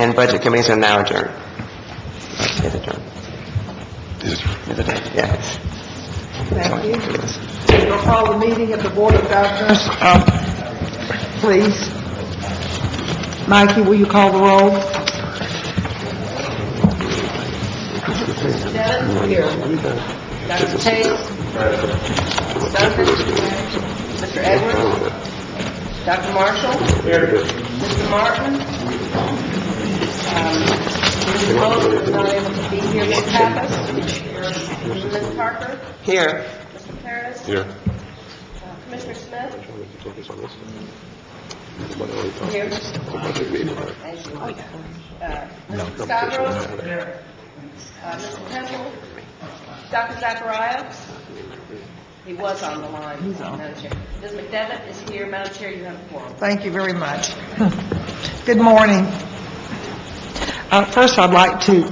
and budget committees are now adjourned. Is adjourned. Yes. Thank you. We'll call the meeting of the Board of Governors. Please. Mikey, will you call the roll? Dennis? Here. Dr. Tate? Duncan? Mr. Edwards? Dr. Marshall? Here. Mr. Martin? Mr. Rose is not able to be here. Ms. Pappas? Ms. Parker? Here. Mr. Paris? Here. Commissioner Smith? Here. Here. Thank you. Mr. Scarborough? Here. Mr. Temple? Dr. Zachariah? He was on the line. He's on. Madam Chair. Ms. McDevitt is here. Madam Chair, you have the floor. Thank you very much. Good morning. First, I'd like to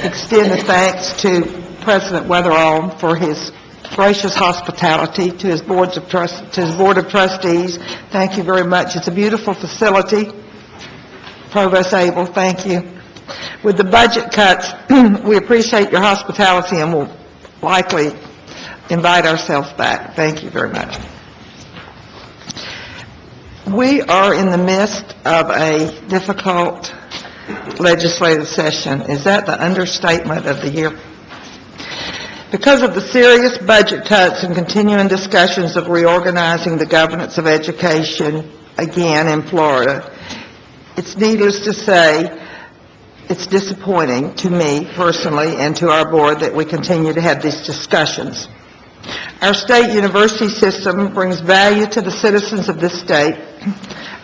extend a thanks to President Weatherall for his gracious hospitality to his Board of Trustees. Thank you very much. It's a beautiful facility. Provost Abel, thank you. With the budget cuts, we appreciate your hospitality and will likely invite ourselves back. Thank you very much. We are in the midst of a difficult legislative session. Is that the understatement of the year? Because of the serious budget cuts and continuing discussions of reorganizing the governance of education again in Florida, it's needless to say it's disappointing to me personally and to our board that we continue to have these discussions. Our state university system brings value to the citizens of this state.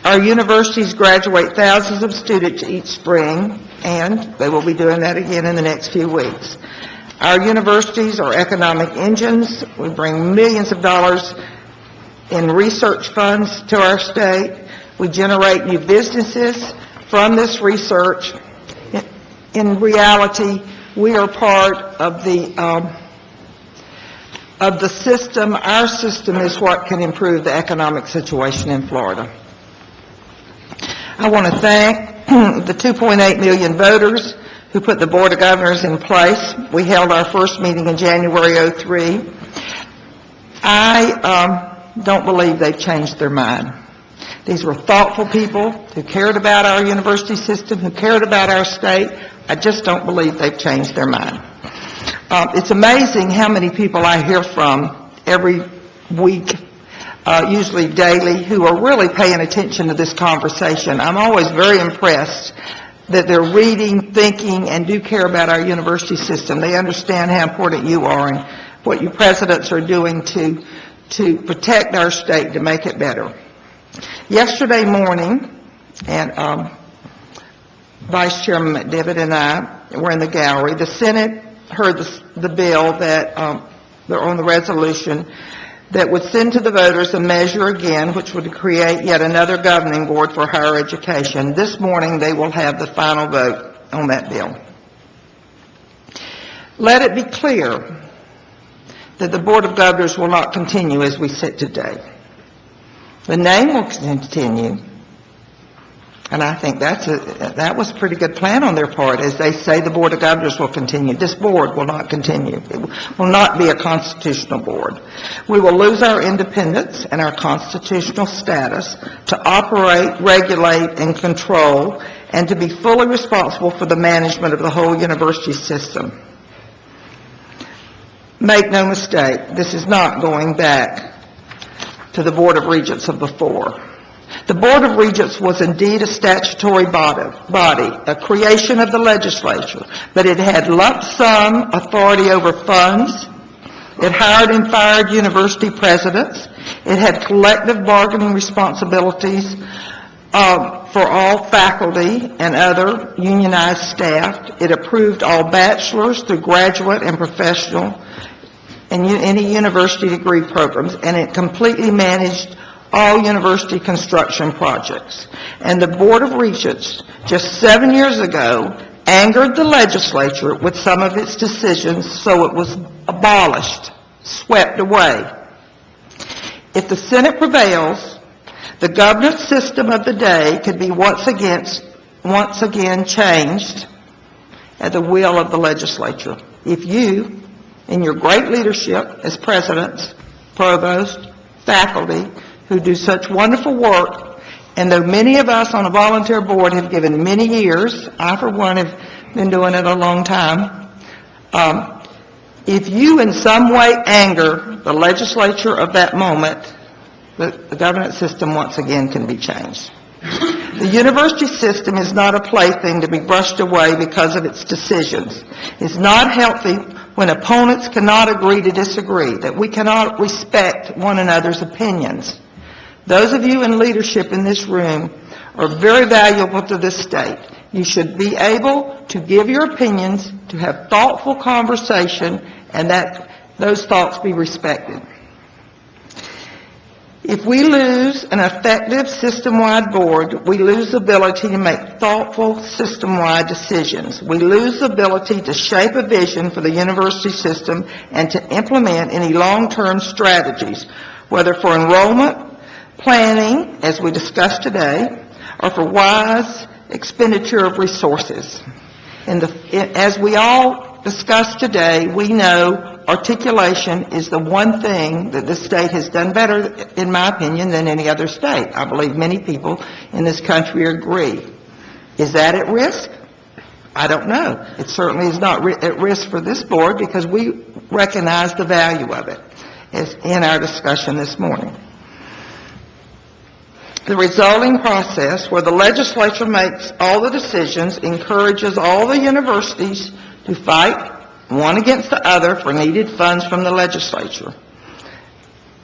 Our universities graduate thousands of students each spring, and they will be doing that again in the next few weeks. Our universities are economic engines. We bring millions of dollars in research funds to our state. We generate new businesses from this research. In reality, we are part of the system. Our system is what can improve the economic situation in Florida. I want to thank the 2.8 million voters who put the Board of Governors in place. We held our first meeting in January '03. I don't believe they've changed their mind. These were thoughtful people who cared about our university system, who cared about our state. I just don't believe they've changed their mind. It's amazing how many people I hear from every week, usually daily, who are really paying attention to this conversation. I'm always very impressed that they're reading, thinking, and do care about our university system. They understand how important you are and what you presidents are doing to protect our state, to make it better. Yesterday morning, and Vice Chairman McDevitt and I were in the gallery. The Senate heard the bill that they're on the resolution that would send to the voters a measure again which would create yet another governing board for higher education. This morning they will have the final vote on that bill. Let it be clear that the Board of Governors will not continue as we sit today. The name will continue, and I think that was a pretty good plan on their part. As they say, the Board of Governors will continue. This board will not continue. It will not be a constitutional board. We will lose our independence and our constitutional status to operate, regulate, and control, and to be fully responsible for the management of the whole university system. Make no mistake, this is not going back to the Board of Regents of before. The Board of Regents was indeed a statutory body, a creation of the legislature, but it had lump sum authority over funds. It hired and fired university presidents. It had collective bargaining responsibilities for all faculty and other unionized staff. It approved all bachelor's through graduate and professional and any university degree programs, and it completely managed all university construction projects. And the Board of Regents, just 7 years ago, angered the legislature with some of its decisions, so it was abolished, swept away. If the Senate prevails, the governance system of the day could be once again once again changed at the will of the legislature. If you, in your great leadership as presidents, provosts, faculty, who do such wonderful work, and though many of us on a volunteer board have given many years, I for one have been doing it a long time, if you in some way anger the legislature of that moment, the governance system once again can be changed. The university system is not a plaything to be brushed away because of its decisions. It's not healthy when opponents cannot agree to disagree, that we cannot respect one another's opinions. Those of you in leadership in this room are very valuable to this state. You should be able to give your opinions, to have thoughtful conversation, and that those thoughts be respected. If we lose an effective system-wide board, we lose the ability to make thoughtful system-wide decisions. We lose the ability to shape a vision for the university system and to implement any long-term strategies, whether for enrollment, planning, as we discussed today, or for wise expenditure of resources. As we all discussed today, we know articulation is the one thing that this state has done better, in my opinion, than any other state. I believe many people in this country agree. Is that at risk? I don't know. It certainly is not at risk for this board because we recognize the value of it, as in our discussion this morning. The resulting process, where the legislature makes all the decisions, encourages all the universities to fight one against the other for needed funds from the legislature.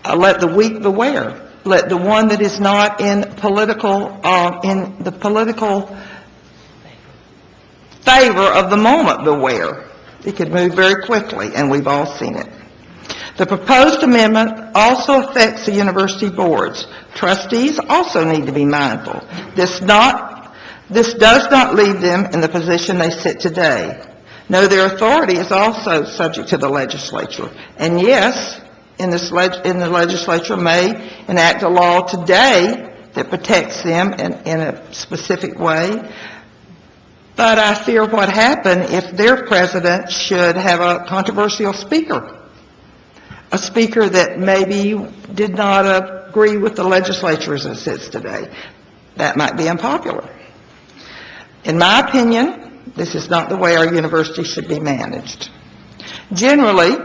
Let the weak beware. Let the one that is not in the political favor of the moment beware. It could move very quickly, and we've all seen it. The proposed amendment also affects the university boards. Trustees also need to be mindful. This does not leave them in the position they sit today. No, their authority is also subject to the legislature. And yes, in the legislature may enact a law today that protects them in a specific way. But I fear what happened if their president should have a controversial speaker. A speaker that maybe did not agree with the legislature as it sits today. That might be unpopular. In my opinion, this is not the way our university should be managed. Generally,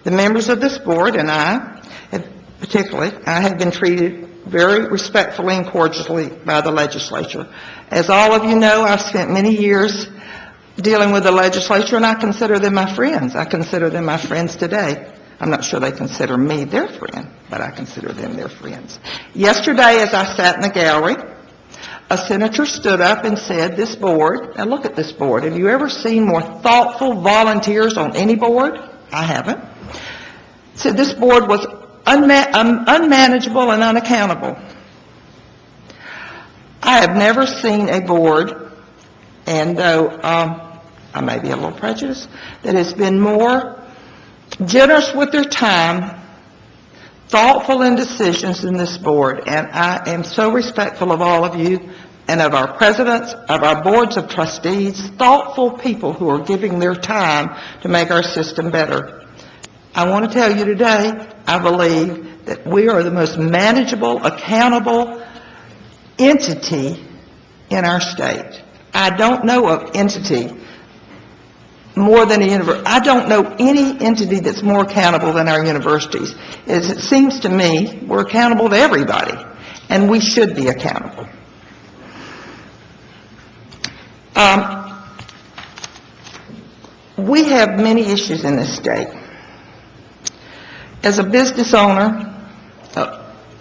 the members of this board and I have been treated very respectfully and cordially by the legislature. As all of you know, I've spent many years dealing with the legislature, and I consider them my friends. I consider them my friends today. I'm not sure they consider me their friend, but I consider them their friends. Yesterday, as I sat in the gallery, a senator stood up and said, this board, now look at this board, have you ever seen more thoughtful volunteers on any board? I haven't. Said this board was unmanageable and unaccountable. I have never seen a board, and though I may be a little prejudiced, that has been more generous with their time, thoughtful in decisions in this board, and I am so respectful of all of you and of our presidents, of our boards of trustees, thoughtful people who are giving their time to make our system better. I want to tell you today, I believe that we are the most manageable, accountable entity in our state. I don't know of entity more than a university. I don't know any entity that's more accountable than our universities. As it seems to me, we're accountable to everybody, and we should be accountable. We have many issues in this state. As a business owner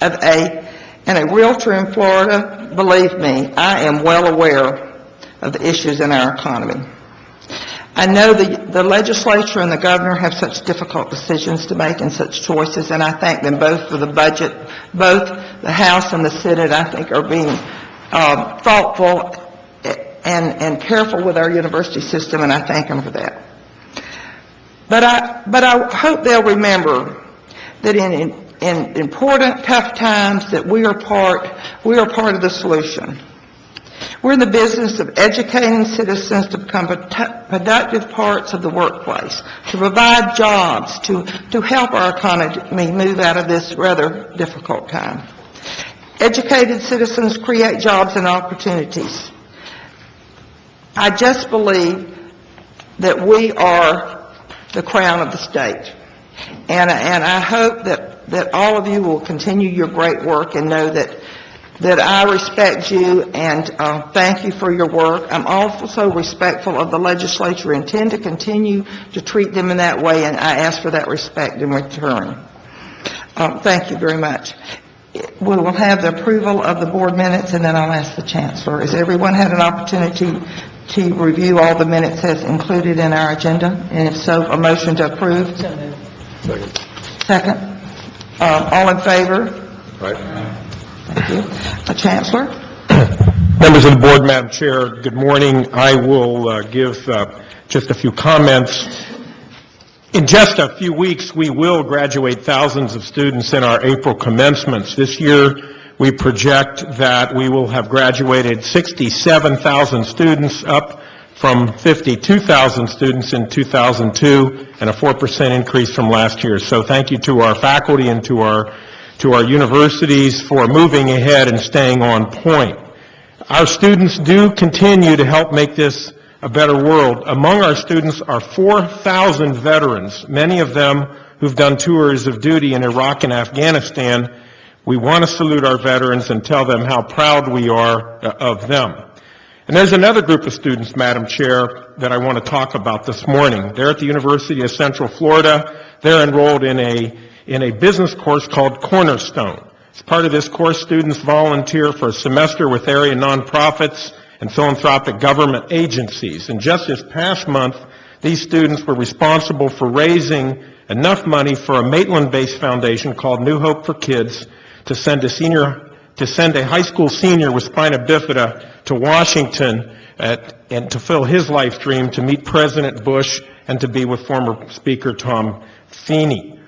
and a realtor in Florida, believe me, I am well aware of the issues in our economy. I know the legislature and the governor have such difficult decisions to make and such choices, and I thank them both for the budget. Both the House and the Senate, I think, are being thoughtful and careful with our university system, and I thank them for that. But I hope they'll remember that in important, tough times that we are part of the solution. We're in the business of educating citizens to become productive parts of the workplace, to provide jobs, to help our economy move out of this rather difficult time. Educated citizens create jobs and opportunities. I just believe that we are the crown of the state. And I hope that all of you will continue your great work and know that I respect you and thank you for your work. I'm also respectful of the legislature and intend to continue to treat them in that way, and I ask for that respect in return. Thank you very much. We will have the approval of the board minutes, and then I'll ask the chancellor. Has everyone had an opportunity to review all the minutes as included in our agenda? And if so, a motion to approve? So moved. Second. All in favor? Right. Thank you. Chancellor? Members of the board, Madam Chair, good morning. I will give just a few comments. In just a few weeks, we will graduate thousands of students in our April commencements. This year, we project that we will have graduated 67,000 students, up from 52,000 students in 2002, and a 4% increase from last year. So thank you to our faculty and to our universities for moving ahead and staying on point. Our students do continue to help make this a better world. Among our students are 4,000 veterans, many of them who've done tours of duty in Iraq and Afghanistan. We want to salute our veterans and tell them how proud we are of them. And there's another group of students, Madam Chair, that I want to talk about this morning. They're at the University of Central Florida. They're enrolled in a business course called Cornerstone. As part of this course, students volunteer for a semester with area nonprofits and philanthropic government agencies. And just this past month, these students were responsible for raising enough money for a Maitland-based foundation called New Hope for Kids to send a high school senior with spina bifida to Washington and to fulfill his life dream to meet President Bush and to be with former Speaker Tom Feeney.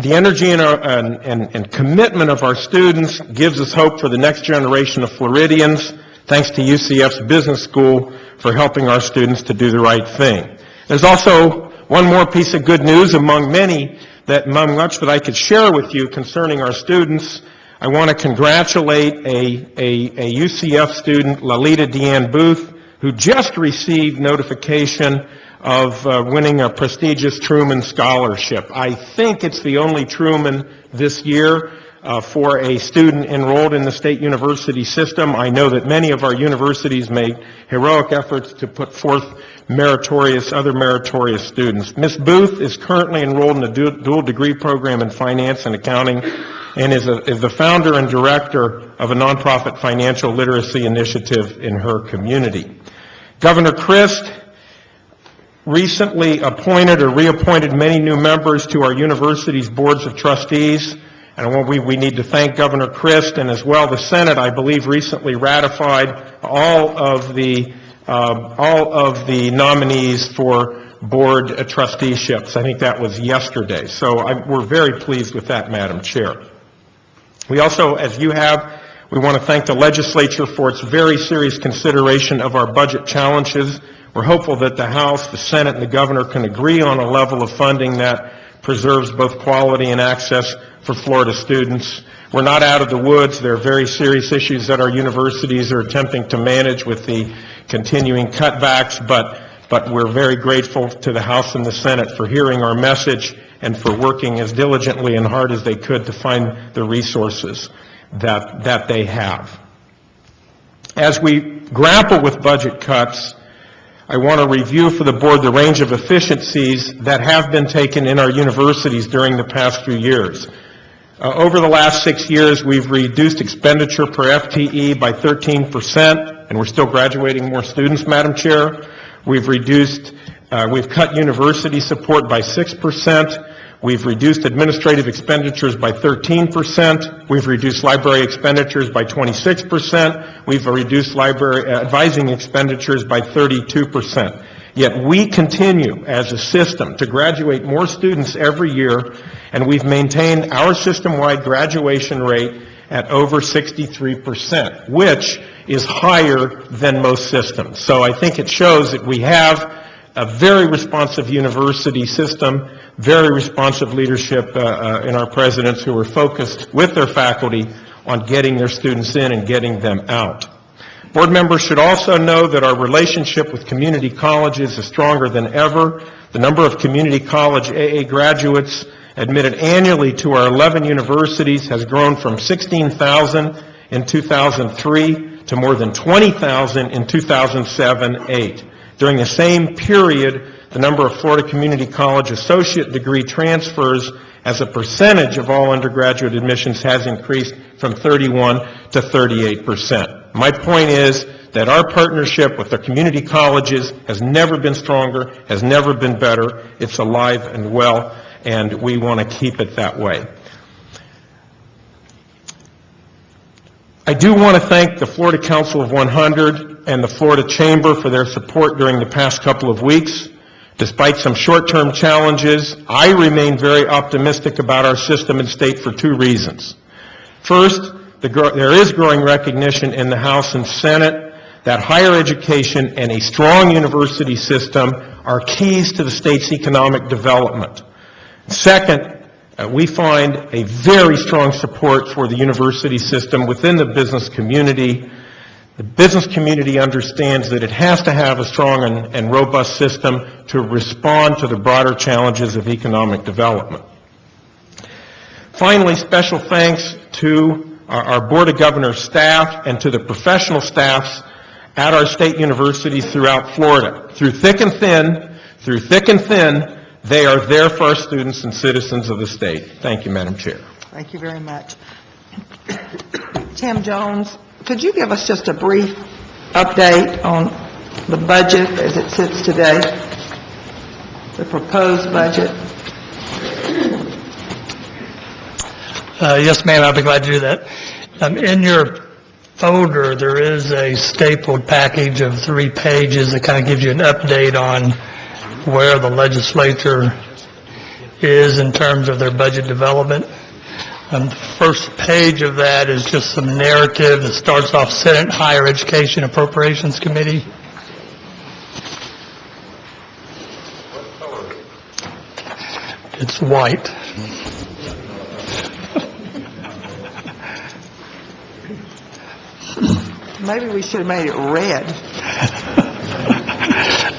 The energy and commitment of our students gives us hope for the next generation of Floridians. Thanks to UCF's Business School for helping our students to do the right thing. There's also one more piece of good news among much that I could share with you concerning our students. I want to congratulate a UCF student, Lalita Deanne Booth, who just received notification of winning a prestigious Truman Scholarship. I think it's the only Truman this year for a student enrolled in the state university system. I know that many of our universities make heroic efforts to put forth other meritorious students. Ms. Booth is currently enrolled in a dual degree program in finance and accounting and is the founder and director of a nonprofit financial literacy initiative in her community. Governor Christ recently appointed or reappointed many new members to our university's boards of trustees. And we need to thank Governor Christ, and as well the Senate, I believe, recently ratified all of the nominees for board trusteeships. I think that was yesterday. So we're very pleased with that, Madam Chair. We also, as you have, we want to thank the legislature for its very serious consideration of our budget challenges. We're hopeful that the House, the Senate, and the Governor can agree on a level of funding that preserves both quality and access for Florida students. We're not out of the woods. There are very serious issues that our universities are attempting to manage with the continuing cutbacks, but we're very grateful to the House and the Senate for hearing our message and for working as diligently and hard as they could to find the resources that they have. As we grapple with budget cuts, I want to review for the board the range of efficiencies that have been taken in our universities during the past few years. Over the last 6 years, we've reduced expenditure per FTE by 13%, and we're still graduating more students, Madam Chair. We've cut university support by 6%. We've reduced administrative expenditures by 13%. We've reduced library expenditures by 26%. We've reduced library advising expenditures by 32%. Yet we continue as a system to graduate more students every year, and we've maintained our system-wide graduation rate at over 63%, which is higher than most systems. So I think it shows that we have a very responsive university system, very responsive leadership in our presidents who are focused with their faculty on getting their students in and getting them out. Board members should also know that our relationship with community colleges is stronger than ever. The number of community college AA graduates admitted annually to our 11 universities has grown from 16,000 in 2003 to more than 20,000 in 2007-8. During the same period, the number of Florida Community College associate degree transfers as a percentage of all undergraduate admissions has increased from 31 to 38%. My point is that our partnership with the community colleges has never been stronger, has never been better. It's alive and well, and we want to keep it that way. I do want to thank the Florida Council of 100 and the Florida Chamber for their support during the past couple of weeks. Despite some short-term challenges, I remain very optimistic about our system and state for two reasons. First, there is growing recognition in the House and Senate that higher education and a strong university system are keys to the state's economic development. Second, we find a very strong support for the university system within the business community. The business community understands that it has to have a strong and robust system to respond to the broader challenges of economic development. Finally, special thanks to our Board of Governors staff and to the professional staffs at our state universities throughout Florida. Through thick and thin, they are there for our students and citizens of the state. Thank you, Madam Chair. Thank you very much. Tim Jones, could you give us just a brief update on the budget as it sits today, the proposed budget? Yes, ma'am, I'll be glad to do that. In your folder, there is a stapled package of 3 pages that kind of gives you an update on where the legislature is in terms of their budget development. The first page of that is just some narrative that starts off Senate Higher Education Appropriations Committee. It's white. Maybe we should have made it red.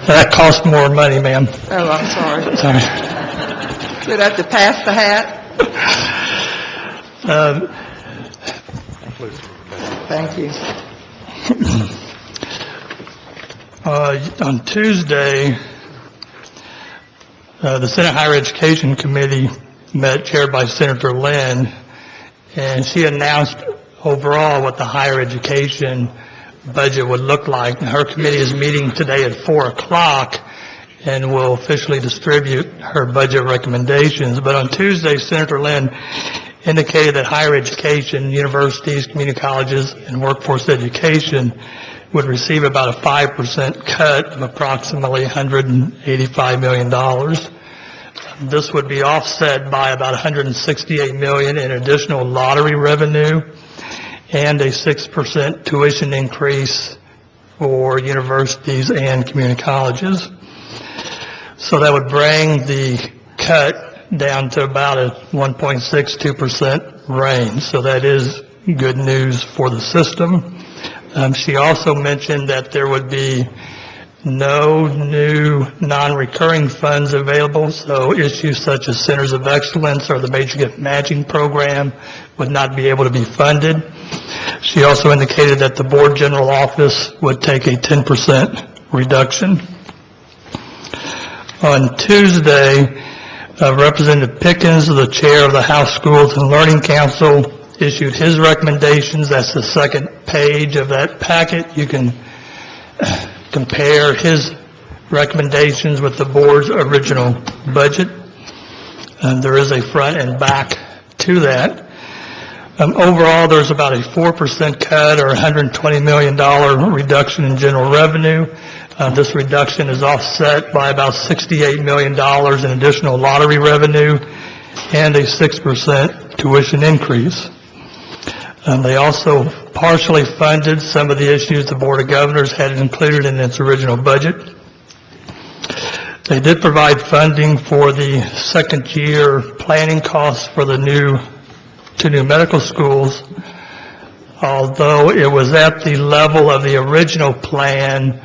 That costs more money, ma'am. Oh, I'm sorry. Sorry. Should I have to pass the hat? Thank you. On Tuesday, the Senate Higher Education Committee met, chaired by Senator Lynn, and she announced overall what the higher education budget would look like. Her committee is meeting today at 4 o'clock and will officially distribute her budget recommendations. But on Tuesday, Senator Lynn indicated that higher education, universities, community colleges, and workforce education would receive about a 5% cut of approximately $185 million. This would be offset by about $168 million in additional lottery revenue and a 6% tuition increase for universities and community colleges. So that would bring the cut down to about a 1.62% range. So that is good news for the system. She also mentioned that there would be no new non-recurring funds available, so issues such as Centers of Excellence or the Major Gift Matching Program would not be able to be funded. She also indicated that the Board General Office would take a 10% reduction. On Tuesday, Representative Pickens, the chair of the House Schools and Learning Council, issued his recommendations. That's the second page of that packet. You can compare his recommendations with the board's original budget. There is a front and back to that. Overall, there's about a 4% cut or $120 million reduction in general revenue. This reduction is offset by about $68 million in additional lottery revenue and a 6% tuition increase. They also partially funded some of the issues the Board of Governors had included in its original budget. They did provide funding for the second-year planning costs for the two new medical schools, although it was at the level of the original plan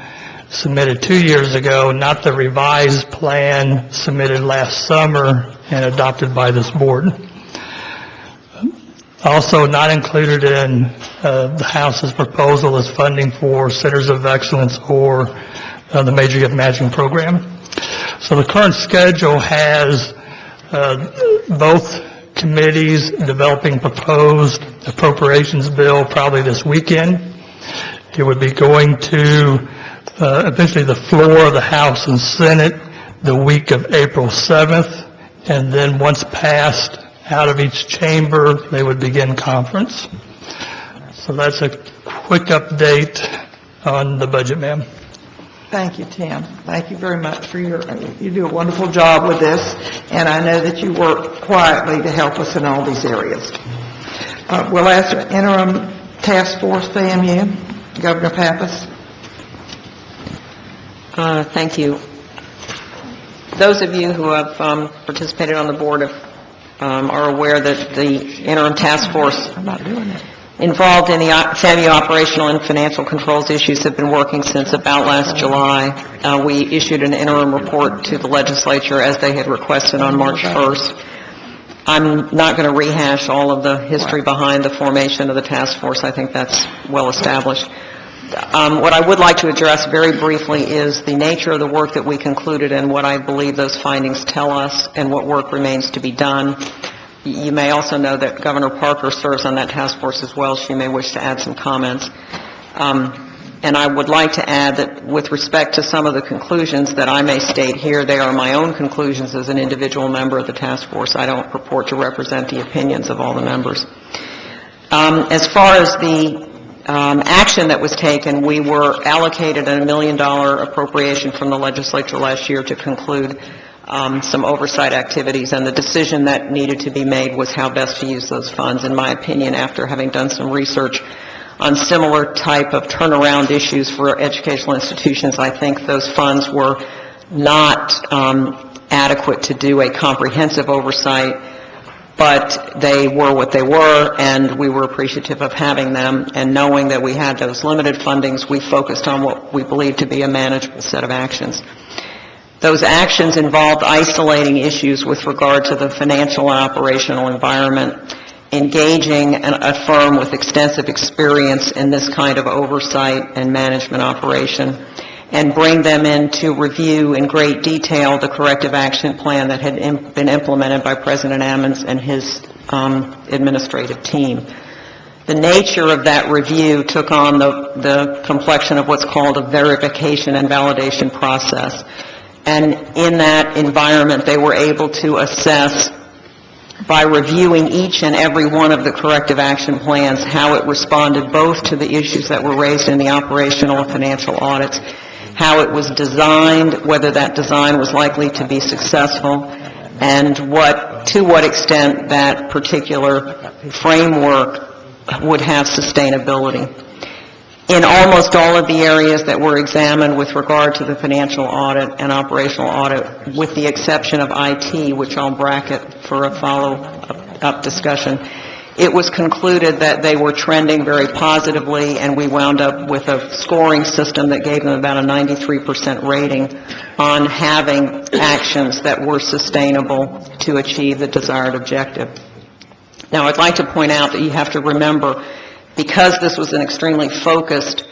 submitted 2 years ago, not the revised plan submitted last summer and adopted by this board. Also not included in the House's proposal is funding for Centers of Excellence or the Major Gift Matching Program. So the current schedule has both committees developing proposed appropriations bill probably this weekend. It would be going to eventually the floor of the House and Senate the week of April 7th, and then once passed out of each chamber, they would begin conference. So that's a quick update on the budget, ma'am. Thank you, Tim. Thank you very much for you do a wonderful job with this, and I know that you work quietly to help us in all these areas. We'll ask the interim task force, FAMU, Governor Pappas. Thank you. Those of you who have participated on the board are aware that the interim task force involved in the FAMU operational and financial controls issues have been working since about last July. We issued an interim report to the legislature as they had requested on March 1st. I'm not going to rehash all of the history behind the formation of the task force. I think that's well established. What I would like to address very briefly is the nature of the work that we concluded and what I believe those findings tell us and what work remains to be done. You may also know that Governor Parker serves on that task force as well. She may wish to add some comments. And I would like to add that with respect to some of the conclusions that I may state here, they are my own conclusions as an individual member of the task force. I don't purport to represent the opinions of all the members. As far as the action that was taken, we were allocated a $1 million appropriation from the legislature last year to conclude some oversight activities, and the decision that needed to be made was how best to use those funds. In my opinion, after having done some research on similar type of turnaround issues for educational institutions, I think those funds were not adequate to do a comprehensive oversight, but they were what they were, and we were appreciative of having them. And knowing that we had those limited fundings, we focused on what we believed to be a manageable set of actions. Those actions involved isolating issues with regard to the financial and operational environment, engaging a firm with extensive experience in this kind of oversight and management operation, and bring them in to review in great detail the corrective action plan that had been implemented by President Ammons and his administrative team. The nature of that review took on the complexion of what's called a verification and validation process. And in that environment, they were able to assess, by reviewing each and every one of the corrective action plans, how it responded both to the issues that were raised in the operational and financial audits, how it was designed, whether that design was likely to be successful, and to what extent that particular framework would have sustainability. In almost all of the areas that were examined with regard to the financial audit and operational audit, with the exception of IT, which I'll bracket for a follow-up discussion, it was concluded that they were trending very positively, and we wound up with a scoring system that gave them about a 93% rating on having actions that were sustainable to achieve the desired objective. Now, I'd like to point out that you have to remember, because this was an extremely focused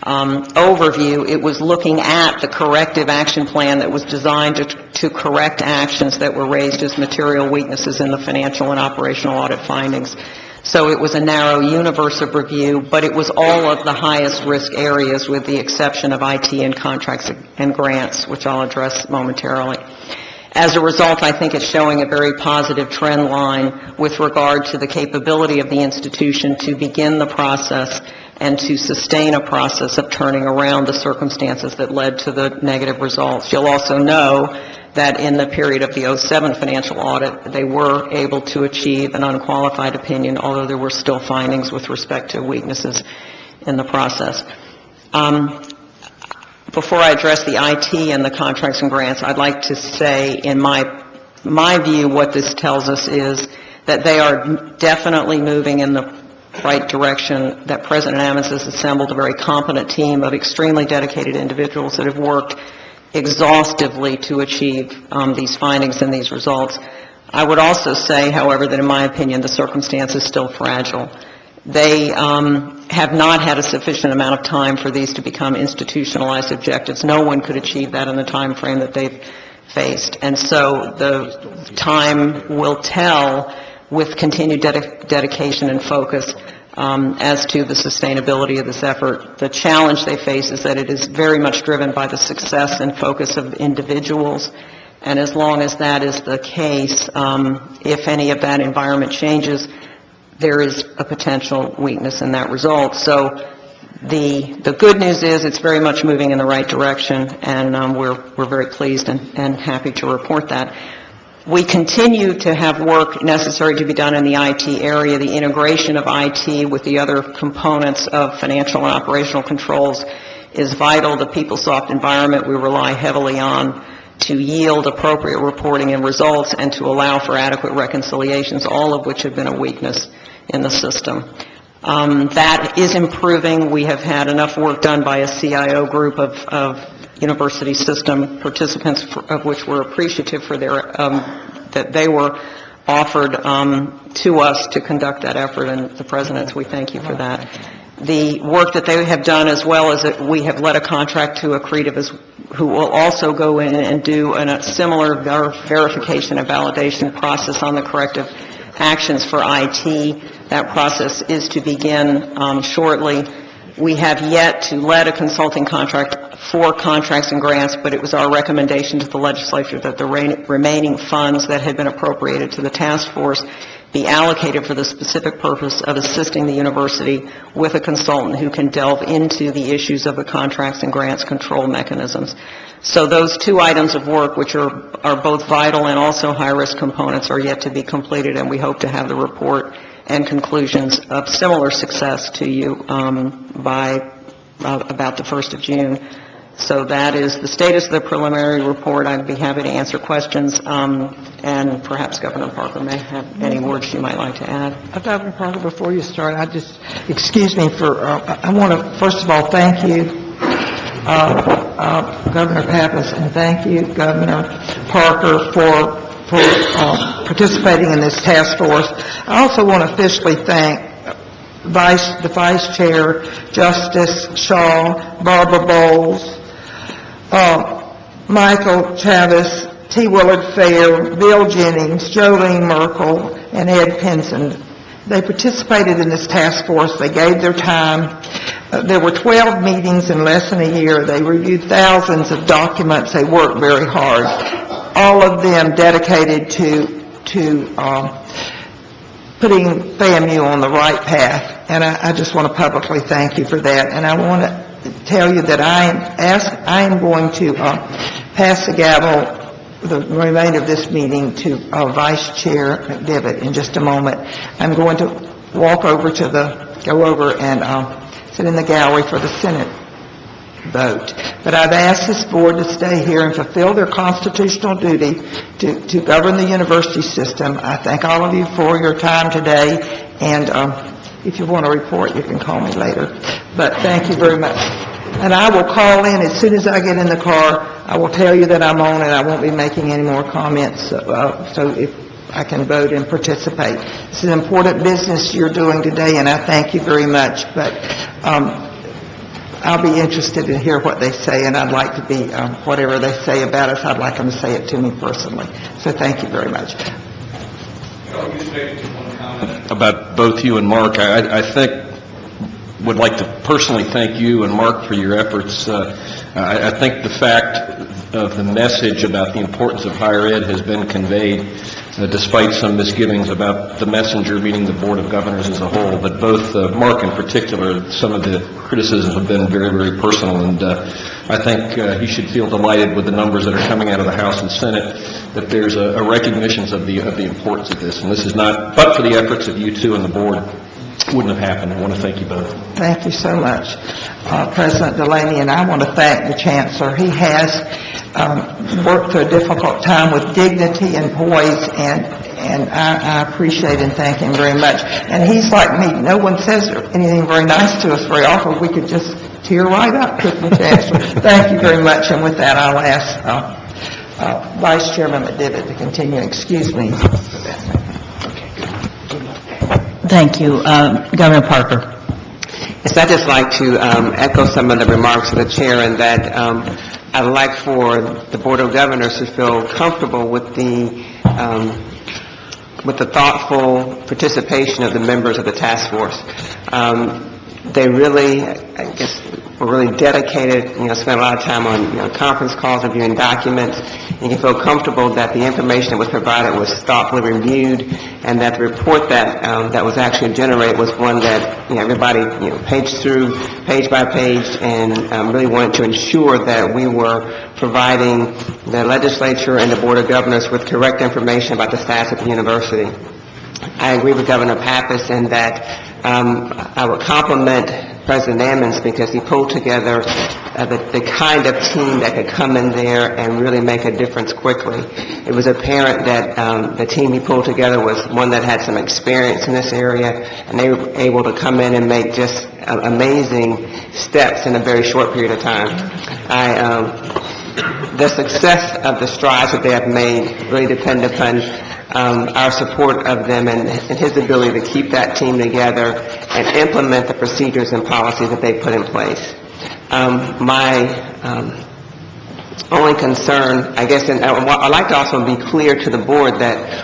overview, it was looking at the corrective action plan that was designed to correct actions that were raised as material weaknesses in the financial and operational audit findings. So it was a narrow universe of review, but it was all of the highest risk areas with the exception of IT and contracts and grants, which I'll address momentarily. As a result, I think it's showing a very positive trend line with regard to the capability of the institution to begin the process and to sustain a process of turning around the circumstances that led to the negative results. You'll also know that in the period of the 07 financial audit, they were able to achieve an unqualified opinion, although there were still findings with respect to weaknesses in the process. Before I address the IT and the contracts and grants, I'd like to say, in my view, what this tells us is that they are definitely moving in the right direction, that President Ammons has assembled a very competent team of extremely dedicated individuals that have worked exhaustively to achieve these findings and these results. I would also say, however, that in my opinion, the circumstance is still fragile. They have not had a sufficient amount of time for these to become institutionalized objectives. No one could achieve that in the time frame that they've faced. And so the time will tell, with continued dedication and focus, as to the sustainability of this effort. The challenge they face is that it is very much driven by the success and focus of individuals, and as long as that is the case, if any of that environment changes, there is a potential weakness in that result. So the good news is it's very much moving in the right direction, and we're very pleased and happy to report that. We continue to have work necessary to be done in the IT area. The integration of IT with the other components of financial and operational controls is vital. The PeopleSoft environment we rely heavily on to yield appropriate reporting and results and to allow for adequate reconciliations, all of which have been a weakness in the system. That is improving. We have had enough work done by a CIO group of university system participants, of which we're appreciative for their that they were offered to us to conduct that effort, and the President's, we thank you for that. The work that they have done, as well as that we have let a contract to Accretive, who will also go in and do a similar verification and validation process on the corrective actions for IT. That process is to begin shortly. We have yet to let a consulting contract for contracts and grants, but it was our recommendation to the legislature that the remaining funds that had been appropriated to the task force be allocated for the specific purpose of assisting the university with a consultant who can delve into the issues of the contracts and grants control mechanisms. So those two items of work, which are both vital and also high-risk components, are yet to be completed, and we hope to have the report and conclusions of similar success to you by about the 1st of June. So that is the status of the preliminary report. I'd be happy to answer questions, and perhaps Governor Parker may have any words she might like to add. Governor Parker, before you start, excuse me for, I want to first of all thank you, Governor Pappas, and thank you, Governor Parker, for participating in this task force. I also want to officially thank the Vice Chair, Justice Shaw, Barbara Bowles, Michael Chavez, T. Willard Fair, Bill Jennings, Jolene Merkel, and Ed Pinson. They participated in this task force. They gave their time. There were 12 meetings in less than a year. They reviewed thousands of documents. They worked very hard. All of them dedicated to putting FAMU on the right path. And I just want to publicly thank you for that. And I want to tell you that I am going to pass the gavel the remainder of this meeting to Vice Chair McDivitt in just a moment. I'm going to go over and sit in the gallery for the Senate vote. But I've asked this board to stay here and fulfill their constitutional duty to govern the university system. I thank all of you for your time today, and if you want to report, you can call me later. But thank you very much. And I will call in as soon as I get in the car. I will tell you that I'm on, and I won't be making any more comments, so if I can vote and participate. It's an important business you're doing today, and I thank you very much. But I'll be interested to hear what they say, and I'd like to be, whatever they say about us, I'd like them to say it to me personally. So thank you very much. About both you and Mark, I think would like to personally thank you and Mark for your efforts. I think the fact of the message about the importance of higher ed has been conveyed, despite some misgivings about the messenger, meaning the Board of Governors as a whole. But both Mark in particular, some of the criticisms have been very, very personal, and I think he should feel delighted with the numbers that are coming out of the House and Senate, that there's a recognition of the importance of this. And this is not, but for the efforts of you two and the board, wouldn't have happened. I want to thank you both. Thank you so much, President Delaney, and I want to thank the Chancellor. He has worked through a difficult time with dignity and poise, and I appreciate and thank him very much. And he's like me. No one says anything very nice to us very often. We could just tear right up, couldn't we, Chancellor? Thank you very much, and with that, I'll ask Vice Chairman McDivitt to continue. Excuse me. Thank you. Governor Parker. Yes, I'd just like to echo some of the remarks of the chair, and that I'd like for the Board of Governors to feel comfortable with the thoughtful participation of the members of the task force. They really, I guess, were really dedicated, spent a lot of time on, conference calls, reviewing documents, and you feel comfortable that the information that was provided was thoughtfully reviewed, and that the report that was actually generated was one that, everybody, paged through, page by page, and really wanted to ensure that we were providing the legislature and the Board of Governors with correct information about the status of the university. I agree with Governor Pappas in that I would compliment President Ammons because he pulled together the kind of team that could come in there and really make a difference quickly. It was apparent that the team he pulled together was one that had some experience in this area, and they were able to come in and make just amazing steps in a very short period of time. The success of the strides that they have made really depend upon our support of them and his ability to keep that team together and implement the procedures and policies that they put in place. My only concern, I guess, and I'd like to also be clear to the board that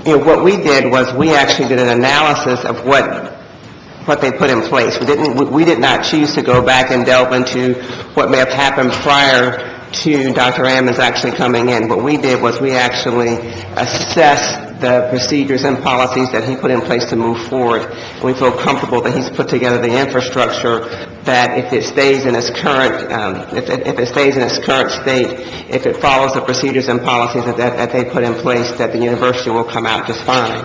what we did was we actually did an analysis of what they put in place. We did not choose to go back and delve into what may have happened prior to Dr. Ammons actually coming in. What we did was we actually assessed the procedures and policies that he put in place to move forward. We feel comfortable that he's put together the infrastructure that if it stays in its current, if it stays in its current state, if it follows the procedures and policies that they put in place, that the university will come out just fine.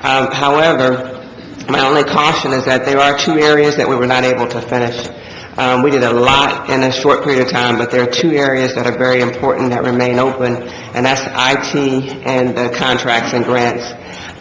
However, my only caution is that there are two areas that we were not able to finish. We did a lot in a short period of time, but there are two areas that are very important that remain open, and that's IT and the contracts and grants.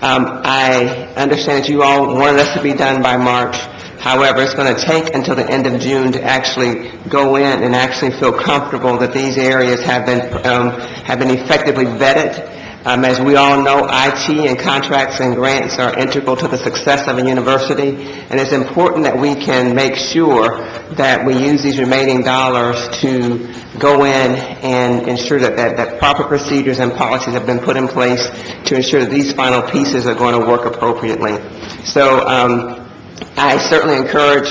I understand that you all wanted us to be done by March. However, it's going to take until the end of June to actually go in and actually feel comfortable that these areas have been effectively vetted. As we all know, IT and contracts and grants are integral to the success of a university, and it's important that we can make sure that we use these remaining dollars to go in and ensure that proper procedures and policies have been put in place to ensure that these final pieces are going to work appropriately. So I certainly encourage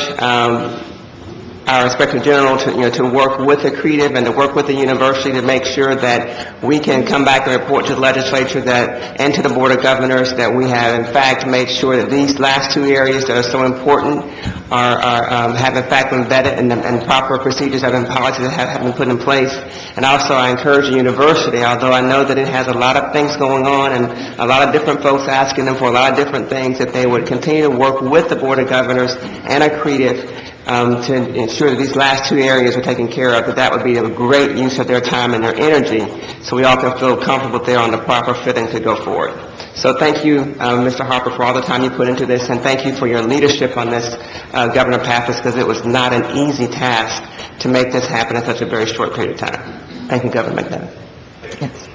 our Inspector General to work with Accretive and to work with the university to make sure that we can come back and report to the legislature and to the Board of Governors that we have in fact made sure that these last two areas that are so important have in fact been vetted and proper procedures and policies have been put in place. And also I encourage the university, although I know that it has a lot of things going on and a lot of different folks asking them for a lot of different things, that they would continue to work with the Board of Governors and Accretive to ensure that these last two areas are taken care of, that would be a great use of their time and their energy, so we all can feel comfortable they're on the proper footing to go forward. So thank you, Mr. Harper, for all the time you put into this, and thank you for your leadership on this, Governor Pappas, because it was not an easy task to make this happen in such a very short period of time. Thank you, Governor McDonough. Yes.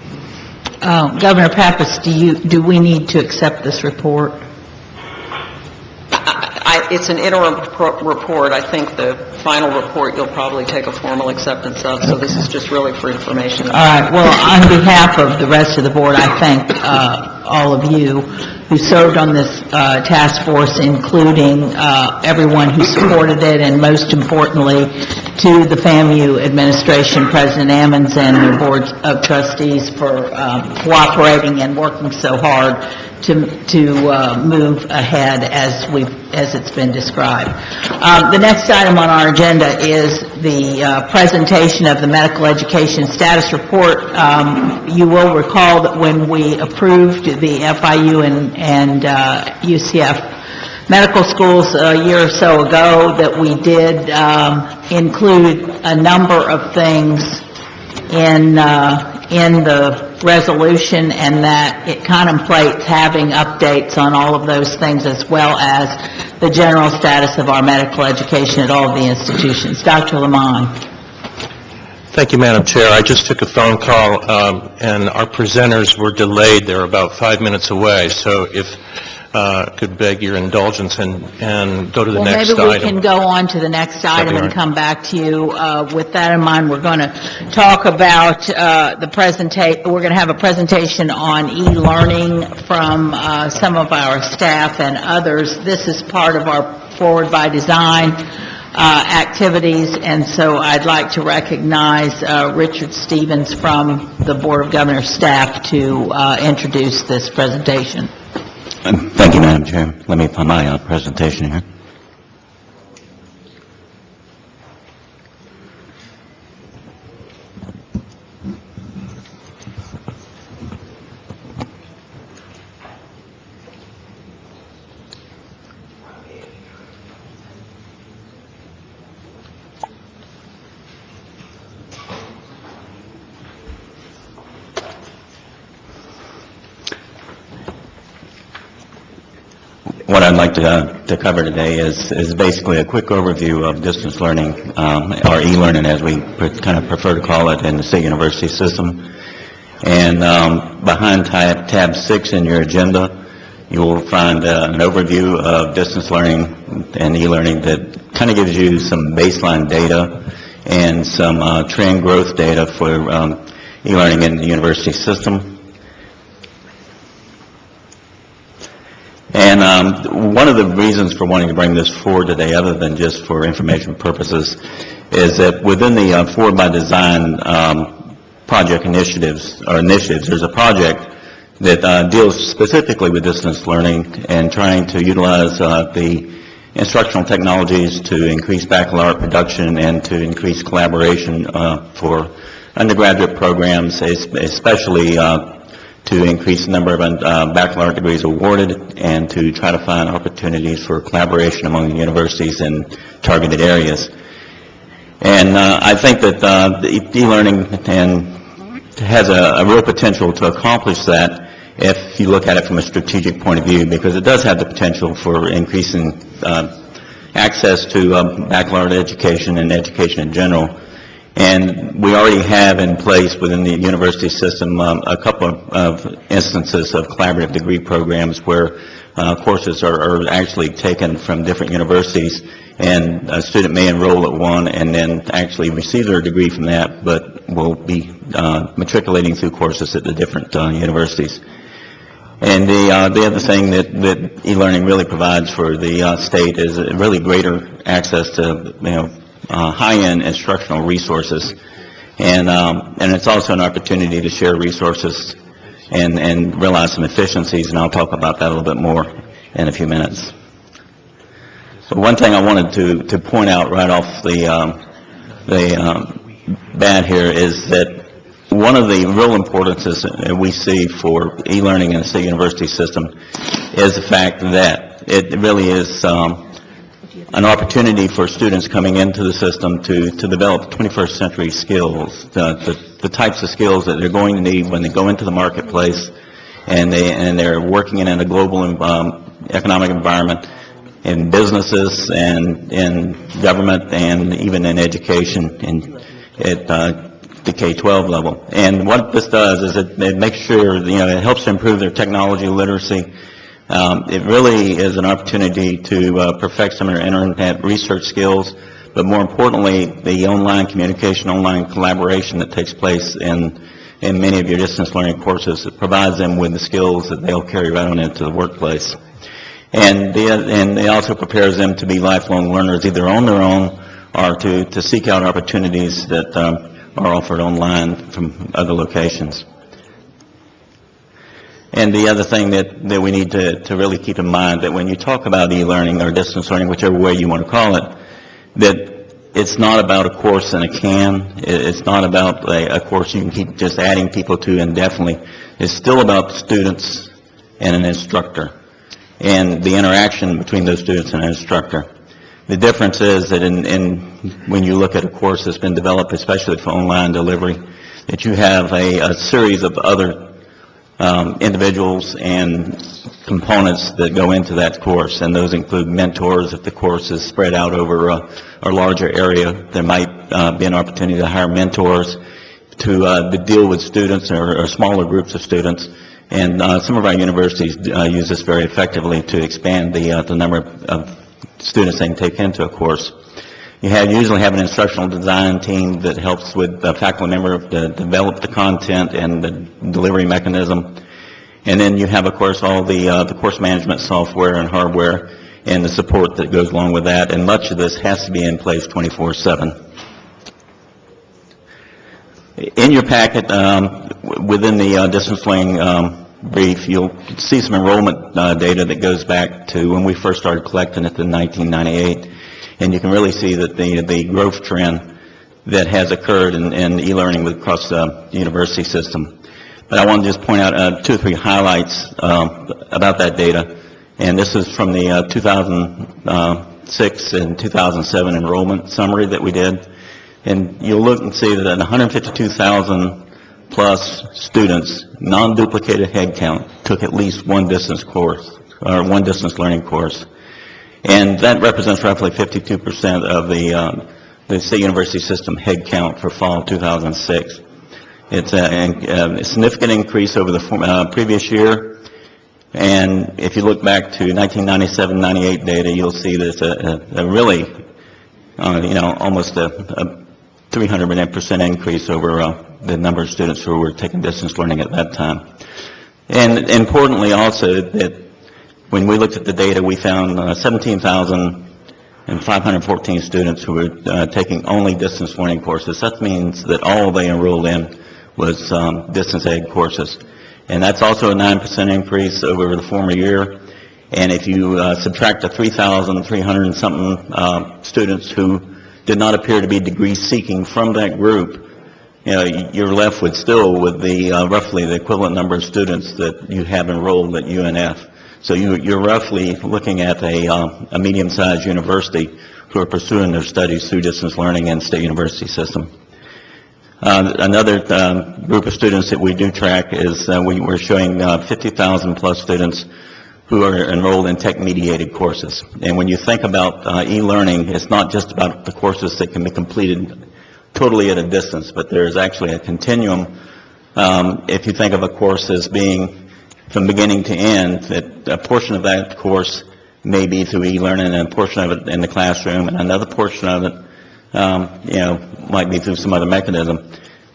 Governor Pappas, do we need to accept this report? it's an interim report. I think the final report you'll probably take a formal acceptance of, so this is just really for information. All right, well, on behalf of the rest of the board, I thank all of you who served on this task force, including everyone who supported it, and most importantly, to the FAMU administration, President Ammons, and the board of trustees for cooperating and working so hard to move ahead as it's been described. The next item on our agenda is the presentation of the medical education status report. You will recall that when we approved the FIU and UCF medical schools a year or so ago, that we did include a number of things in the resolution, and that it contemplates having updates on all of those things, as well as the general status of our medical education at all of the institutions. Dr. Lamont. Thank you, Madam Chair. I just took a phone call, and our presenters were delayed. They're about 5 minutes away, so if could beg your indulgence and go to the next item. Well, maybe we can go on to the next item and come back to you. With that in mind, we're going to talk about we're going to have a presentation on e-learning from some of our staff and others. This is part of our Forward by Design activities, and so I'd like to recognize Richard Stevens from the Board of Governors staff to introduce this presentation. Thank you, Madam Chair. Let me put my presentation here. What I'd like to cover today is basically a quick overview of distance learning, or e-learning as we kind of prefer to call it in the state university system. And behind tab 6 in your agenda, you will find an overview of distance learning and e-learning that kind of gives you some baseline data and some trend growth data for e-learning in the university system. And one of the reasons for wanting to bring this forward today, other than just for information purposes, is that within the Forward by Design project initiatives, there's a project that deals specifically with distance learning and trying to utilize the instructional technologies to increase baccalaureate production and to increase collaboration for undergraduate programs, especially to increase the number of baccalaureate degrees awarded, and to try to find opportunities for collaboration among the universities in targeted areas. And I think that the e-learning has a real potential to accomplish that if you look at it from a strategic point of view, because it does have the potential for increasing access to baccalaureate education and education in general. And we already have in place within the university system a couple of instances of collaborative degree programs where courses are actually taken from different universities, and a student may enroll at one and then actually receive their degree from that, but will be matriculating through courses at the different universities. And the other thing that e-learning really provides for the state is really greater access to, high-end instructional resources, and it's also an opportunity to share resources and realize some efficiencies, and I'll talk about that a little bit more in a few minutes. So one thing I wanted to point out right off the bat here is that one of the real importances that we see for e-learning in the state university system is the fact that it really is an opportunity for students coming into the system to develop 21st century skills, the types of skills that they're going to need when they go into the marketplace and they're working in a global economic environment, in businesses and in government and even in education at the K-12 level. And what this does is it makes sure, it helps to improve their technology literacy, It really is an opportunity to perfect some of their internet research skills, but more importantly, the online communication, online collaboration that takes place in many of your distance learning courses. It provides them with the skills that they'll carry right on into the workplace. And it also prepares them to be lifelong learners, either on their own or to seek out opportunities that are offered online from other locations. And the other thing that we need to really keep in mind, that when you talk about e-learning or distance learning, whichever way you want to call it, that it's not about a course in a can. It's not about a course you can keep just adding people to indefinitely. It's still about students and an instructor and the interaction between those students and an instructor. The difference is that when you look at a course that's been developed, especially for online delivery, that you have a series of other individuals and components that go into that course, and those include mentors. If the course is spread out over a larger area, there might be an opportunity to hire mentors to deal with students or smaller groups of students. And some of our universities use this very effectively to expand the number of students they can take into a course. You usually have an instructional design team that helps with the faculty member to develop the content and the delivery mechanism. And then you have, of course, all the course management software and hardware and the support that goes along with that. And much of this has to be in place 24/7. In your packet, within the distance learning brief, you'll see some enrollment data that goes back to when we first started collecting it in 1998. And you can really see that the growth trend that has occurred in e-learning across the university system. But I want to just point out 2 or 3 highlights about that data. And this is from the 2006 and 2007 enrollment summary that we did. And you'll look and see that 152,000 plus students, non-duplicated headcount, took at least one distance course, or one distance learning course. And that represents roughly 52% of the State University system headcount for fall 2006. It's a significant increase over the previous year. And if you look back to 1997-98 data, you'll see that it's a really, almost a 300% increase over the number of students who were taking distance learning at that time. And importantly also, that when we looked at the data, we found 17,514 students who were taking only distance learning courses. That means that all they enrolled in was distance ed courses. And that's also a 9% increase over the former year. And if you subtract the 3,300 something students who did not appear to be degree seeking from that group, you're left with the roughly the equivalent number of students that you have enrolled at UNF. So you're roughly looking at a medium-sized university who are pursuing their studies through distance learning and State University system. Another group of students that we do track is we're showing 50,000 plus students who are enrolled in tech-mediated courses. And when you think about e-learning, it's not just about the courses that can be completed totally at a distance, but there's actually a continuum. If you think of a course as being from beginning to end, that a portion of that course may be through e-learning and a portion of it in the classroom, and another portion of it might be through some other mechanism.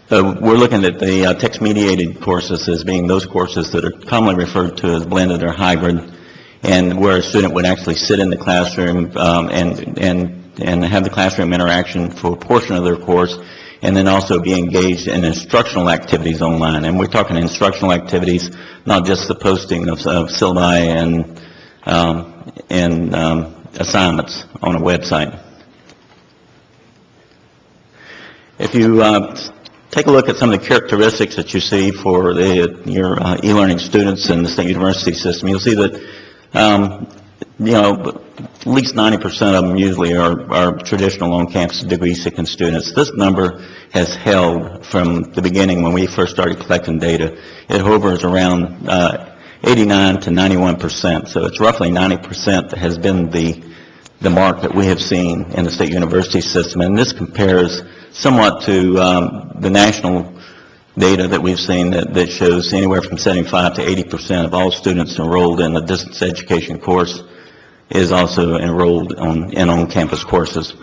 So we're looking at the text-mediated courses as being those courses that are commonly referred to as blended or hybrid, and where a student would actually sit in the classroom and have the classroom interaction for a portion of their course, and then also be engaged in instructional activities online. And we're talking instructional activities, not just the posting of syllabi and assignments on a website. If you take a look at some of the characteristics that you see for your e-learning students in the State University system, you'll see that at least 90% of them usually are traditional on-campus degree-seeking students. This number has held from the beginning when we first started collecting data. It hovers around 89 to 91%. So it's roughly 90% that has been the mark that we have seen in the State University system. And this compares somewhat to the national data that we've seen that shows anywhere from 75 to 80% of all students enrolled in a distance education course is also enrolled in on-campus courses.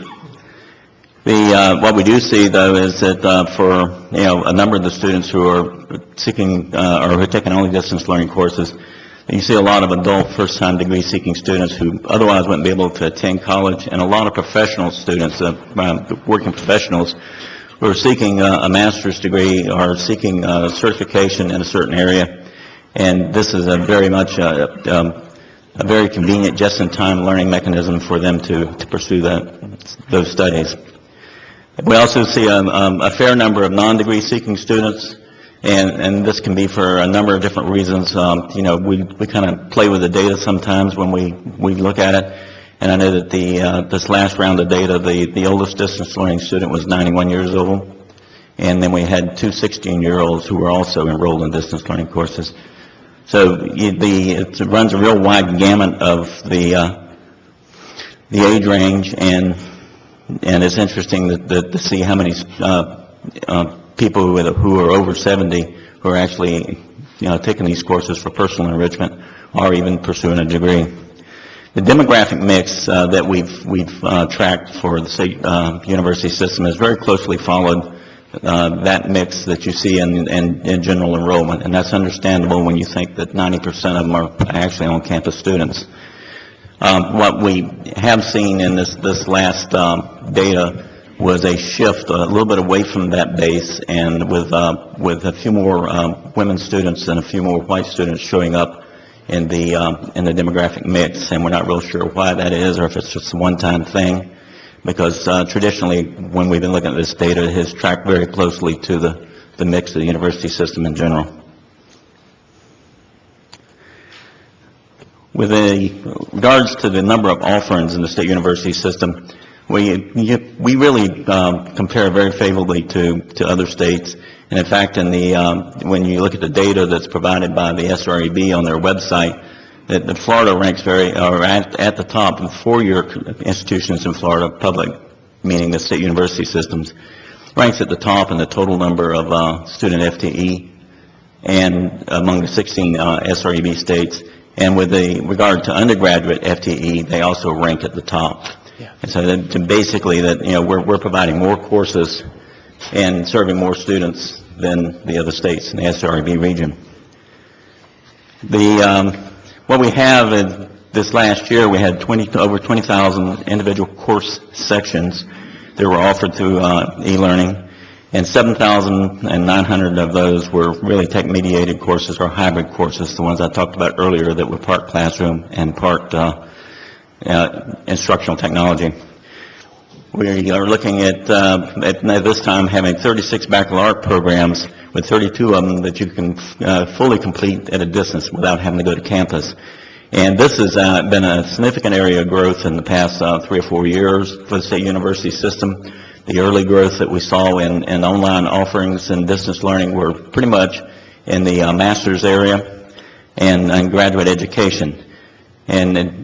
What we do see, though, is that for a number of the students who are seeking or who are taking only distance learning courses, you see a lot of adult first-time degree-seeking students who otherwise wouldn't be able to attend college, and a lot of professional students, working professionals, who are seeking a master's degree or seeking certification in a certain area. And this is a very much a very convenient, just-in-time learning mechanism for them to pursue those studies. We also see a fair number of non-degree seeking students, and this can be for a number of different reasons. We kind of play with the data sometimes when we look at it, and I know that this last round of data, the oldest distance learning student was 91 years old, and then we had two 16-year-olds who were also enrolled in distance learning courses. So it runs a real wide gamut of the age range, and it's interesting to see how many people who are over 70 who are actually taking these courses for personal enrichment or even pursuing a degree. The demographic mix that we've tracked for the state university system has very closely followed that mix that you see in general enrollment, and that's understandable when you think that 90% of them are actually on-campus students. What we have seen in this last data was a shift a little bit away from that base, and with a few more women students and a few more white students showing up in the demographic mix, and we're not real sure why that is, or if it's just a one-time thing, because traditionally, when we've been looking at this data, it has tracked very closely to the mix of the university system in general. With regards to the number of offerings in the state university system, we really compare very favorably to other states. And in fact, when you look at the data that's provided by the SREB on their website, that Florida ranks at the top of four-year institutions in Florida, public, meaning the state university systems, ranks at the top in the total number of student FTE and among the 16 SREB states. And with regard to undergraduate FTE, they also rank at the top. Yeah. And so basically we're providing more courses and serving more students than the other states in the SREB region. What we have in this last year, we had over 20,000 individual course sections that were offered through e-learning, and 7,900 of those were really tech-mediated courses or hybrid courses, the ones I talked about earlier that were part classroom and part instructional technology. We are looking at this time having 36 baccalaureate programs with 32 of them that you can fully complete at a distance without having to go to campus. And this has been a significant area of growth in the past 3 or 4 years for the state university system. The early growth that we saw in online offerings and distance learning were pretty much in the master's area and graduate education. And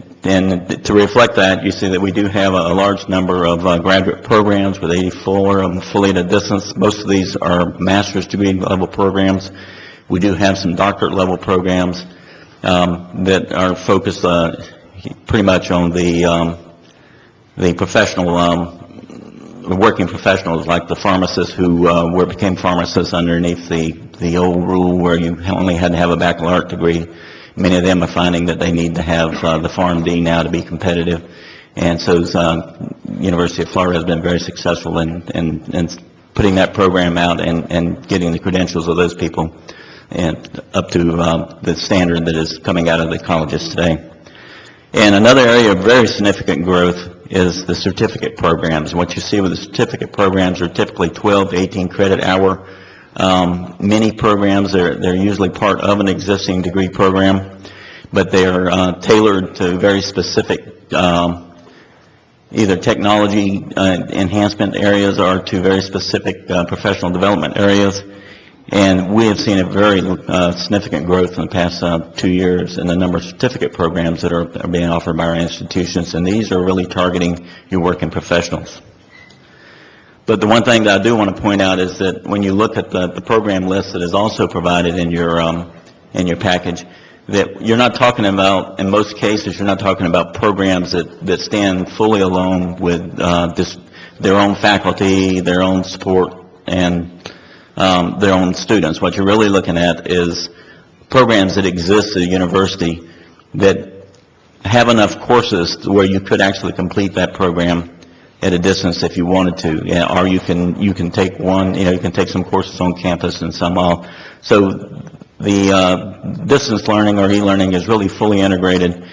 to reflect that, you see that we do have a large number of graduate programs with 84 of them fully at a distance. Most of these are master's degree level programs. We do have some doctorate level programs that are focused pretty much on the professional, the working professionals, like the pharmacists who became pharmacists underneath the old rule where you only had to have a baccalaureate degree. Many of them are finding that they need to have the PharmD now to be competitive, and so University of Florida has been very successful in putting that program out and getting the credentials of those people and up to the standard that is coming out of the colleges today. And another area of very significant growth is the certificate programs. What you see with the certificate programs are typically 12 to 18 credit hour mini programs. They're usually part of an existing degree program, but they're tailored to very specific either technology enhancement areas or to very specific professional development areas. And we have seen a very significant growth in the past 2 years in the number of certificate programs that are being offered by our institutions, and these are really targeting your working professionals. But the one thing that I do want to point out is that when you look at the program list that is also provided in your package, that you're not talking about, in most cases, you're not talking about programs that stand fully alone with their own faculty, their own support, and their own students. What you're really looking at is programs that exist at a university that have enough courses to where you could actually complete that program at a distance if you wanted to. Yeah, or you can take one, you can take some courses on campus and some off. So the distance learning or e-learning is really fully integrated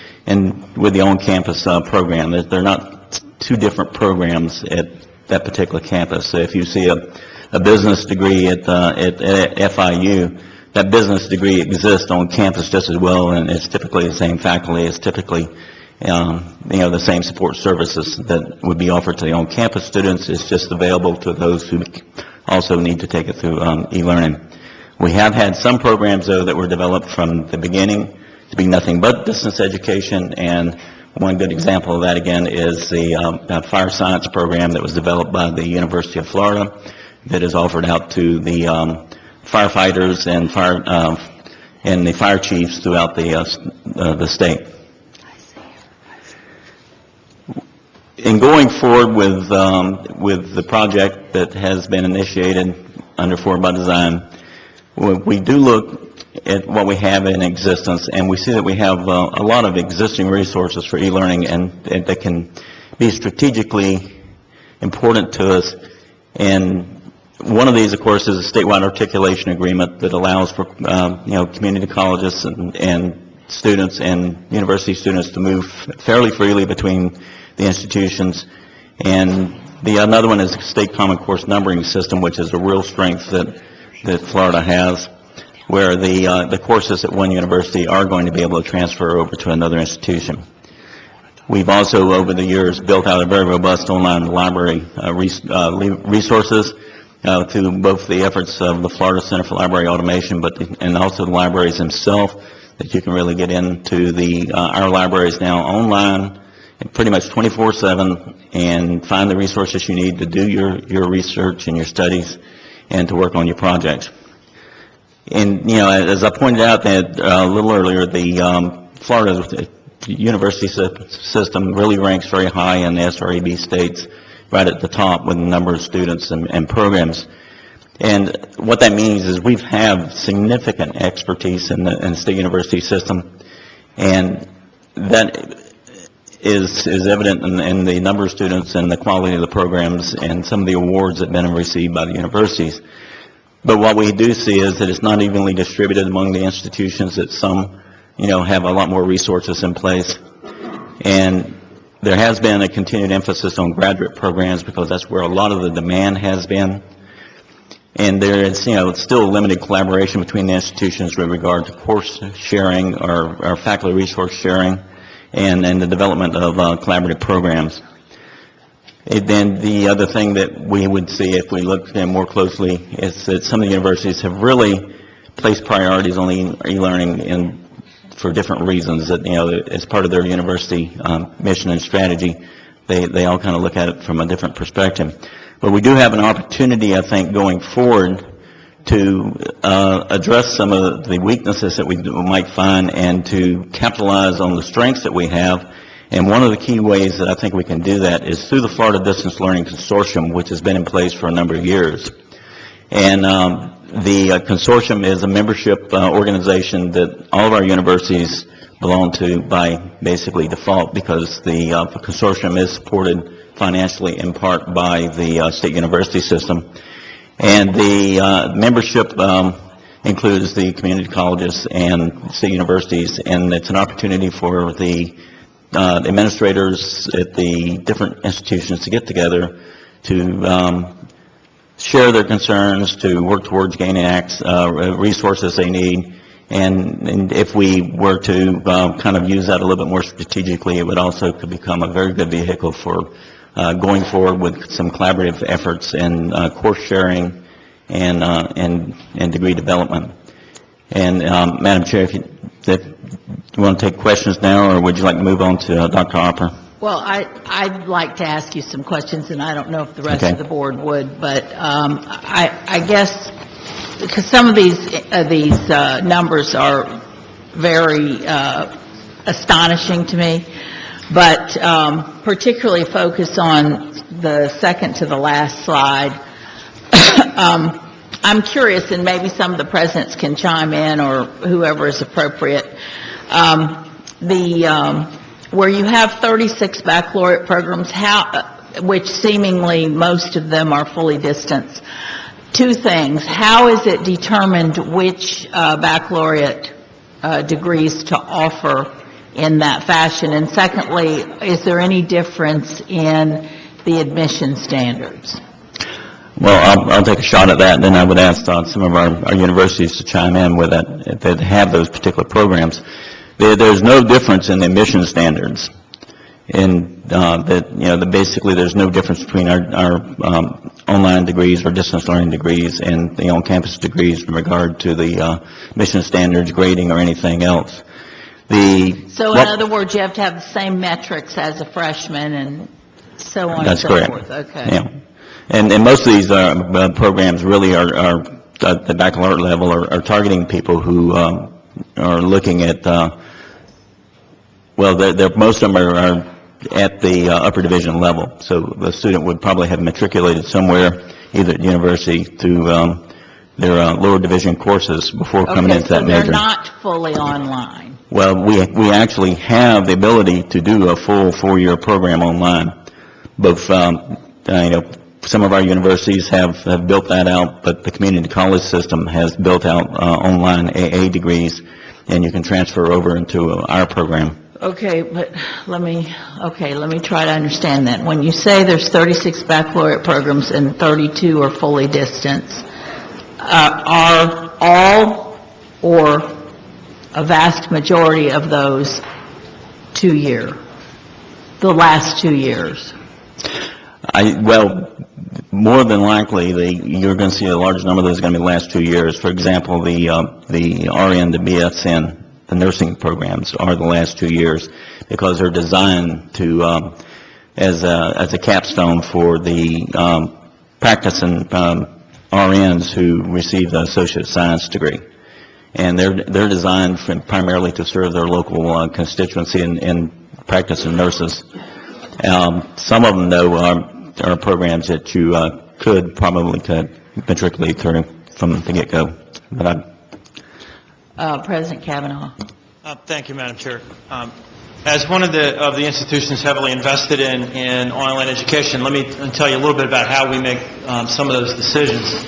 with the on-campus program. They're not two different programs at that particular campus. So if you see a business degree at FIU, that business degree exists on campus just as well, and it's typically the same faculty. It's typically the same support services that would be offered to the on-campus students. It's just available to those who also need to take it through e-learning. We have had some programs, though, that were developed from the beginning to be nothing but distance education, and one good example of that, again, is the fire science program that was developed by the University of Florida that is offered out to the firefighters and the fire chiefs throughout the state. In going forward with the project that has been initiated under Forward by Design, we do look at what we have in existence, and we see that we have a lot of existing resources for e-learning, and that can be strategically important to us. And one of these, of course, is a statewide articulation agreement that allows for community colleges and students and university students to move fairly freely between the institutions. And another one is a state common course numbering system, which is a real strength that Florida has, where the courses at one university are going to be able to transfer over to another institution. We've also, over the years, built out a very robust online library resources through both the efforts of the Florida Center for Library Automation, and also the libraries themselves, that you can really get into our libraries now online, pretty much 24/7, and find the resources you need to do your research and your studies and to work on your projects. And, as I pointed out a little earlier, the Florida university system really ranks very high in the SREB states, right at the top with the number of students and programs. And what that means is we have significant expertise in the state university system, and that is evident in the number of students and the quality of the programs and some of the awards that have been received by the universities. But what we do see is that it's not evenly distributed among the institutions, that some, have a lot more resources in place. And there has been a continued emphasis on graduate programs because that's where a lot of the demand has been. And there is, still limited collaboration between the institutions with regard to course sharing or faculty resource sharing and the development of collaborative programs. And then the other thing that we would see if we look more closely is that some of the universities have really placed priorities on e-learning for different reasons. That as part of their university mission and strategy, they all kind of look at it from a different perspective. But we do have an opportunity, I think, going forward to address some of the weaknesses that we might find and to capitalize on the strengths that we have. And one of the key ways that I think we can do that is through the Florida Distance Learning Consortium, which has been in place for a number of years. And the consortium is a membership organization that all of our universities belong to by basically default, because the consortium is supported financially in part by the state university system. And the membership includes the community colleges and state universities, and it's an opportunity for the administrators at the different institutions to get together to share their concerns, to work towards gaining resources they need. And if we were to kind of use that a little bit more strategically, it would also could become a very good vehicle for going forward with some collaborative efforts and course sharing and degree development. And Madam Chair, if you want to take questions now, or would you like to move on to Dr. Hopper? Well, I'd like to ask you some questions, and I don't know if the rest Okay. of the board would, but I guess, because some of these numbers are very astonishing to me, but particularly focus on the second to the last slide. I'm curious, and maybe some of the presidents can chime in, or whoever is appropriate. Where you have 36 baccalaureate programs, which seemingly most of them are fully distanced. Two things: how is it determined which baccalaureate degrees to offer in that fashion? And secondly, is there any difference in the admission standards? Well, I'll take a shot at that, and then I would ask some of our universities to chime in with that, if they have those particular programs. There's no difference in the admission standards. Basically, there's no difference between our online degrees or distance learning degrees and the on-campus degrees in regard to the admission standards, grading, or anything else. So in other words, you have to have the same metrics as a freshman and so on and so forth? That's correct. Okay. Yeah. And most of these programs really are at the baccalaureate level are targeting people who are looking at, most of them are at the upper division level. So the student would probably have matriculated somewhere, either at university, through their lower division courses before coming into that major. Okay, so they're not fully online? Well, we actually have the ability to do a full 4-year program online. Both, some of our universities have built that out, but the community college system has built out online AA degrees, and you can transfer over into our program. Okay, but let me try to understand that. When you say there's 36 baccalaureate programs and 32 are fully distance, are all or a vast majority of those 2-year, the last 2 years? More than likely, you're going to see a large number of those are going to be the last 2 years. For example, the RN to BSN, the nursing programs, are the last 2 years because they're designed to as a capstone for the practicing RNs who receive the associate science degree, and they're designed primarily to serve their local constituency and practicing nurses. Some of them, though, are programs that you could matriculate through from the get-go. President Kavanaugh. Thank you, Madam Chair. As one of the institutions heavily invested in online education, let me tell you a little bit about how we make some of those decisions.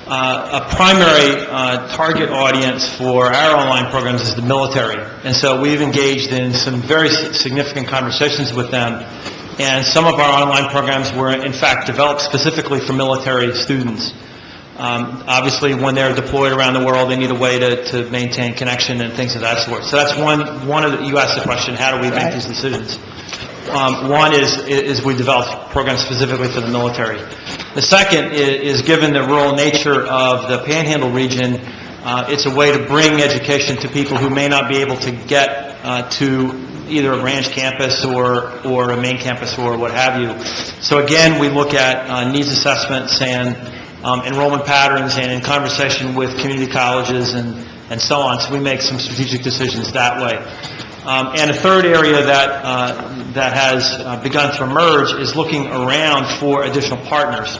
A primary target audience for our online programs is the military, and so we've engaged in some very significant conversations with them, and some of our online programs were in fact developed specifically for military students. Obviously, when they're deployed around the world, they need a way to maintain connection and things of that sort. So that's one of the, you asked the question, how do we make these decisions? One is we develop programs specifically for the military. The second is given the rural nature of the Panhandle region, it's a way to bring education to people who may not be able to get to either a branch campus or a main campus or what have you. So again, we look at needs assessments and enrollment patterns, and in conversation with community colleges and so on. So we make some strategic decisions that way. And a third area that has begun to emerge is looking around for additional partners.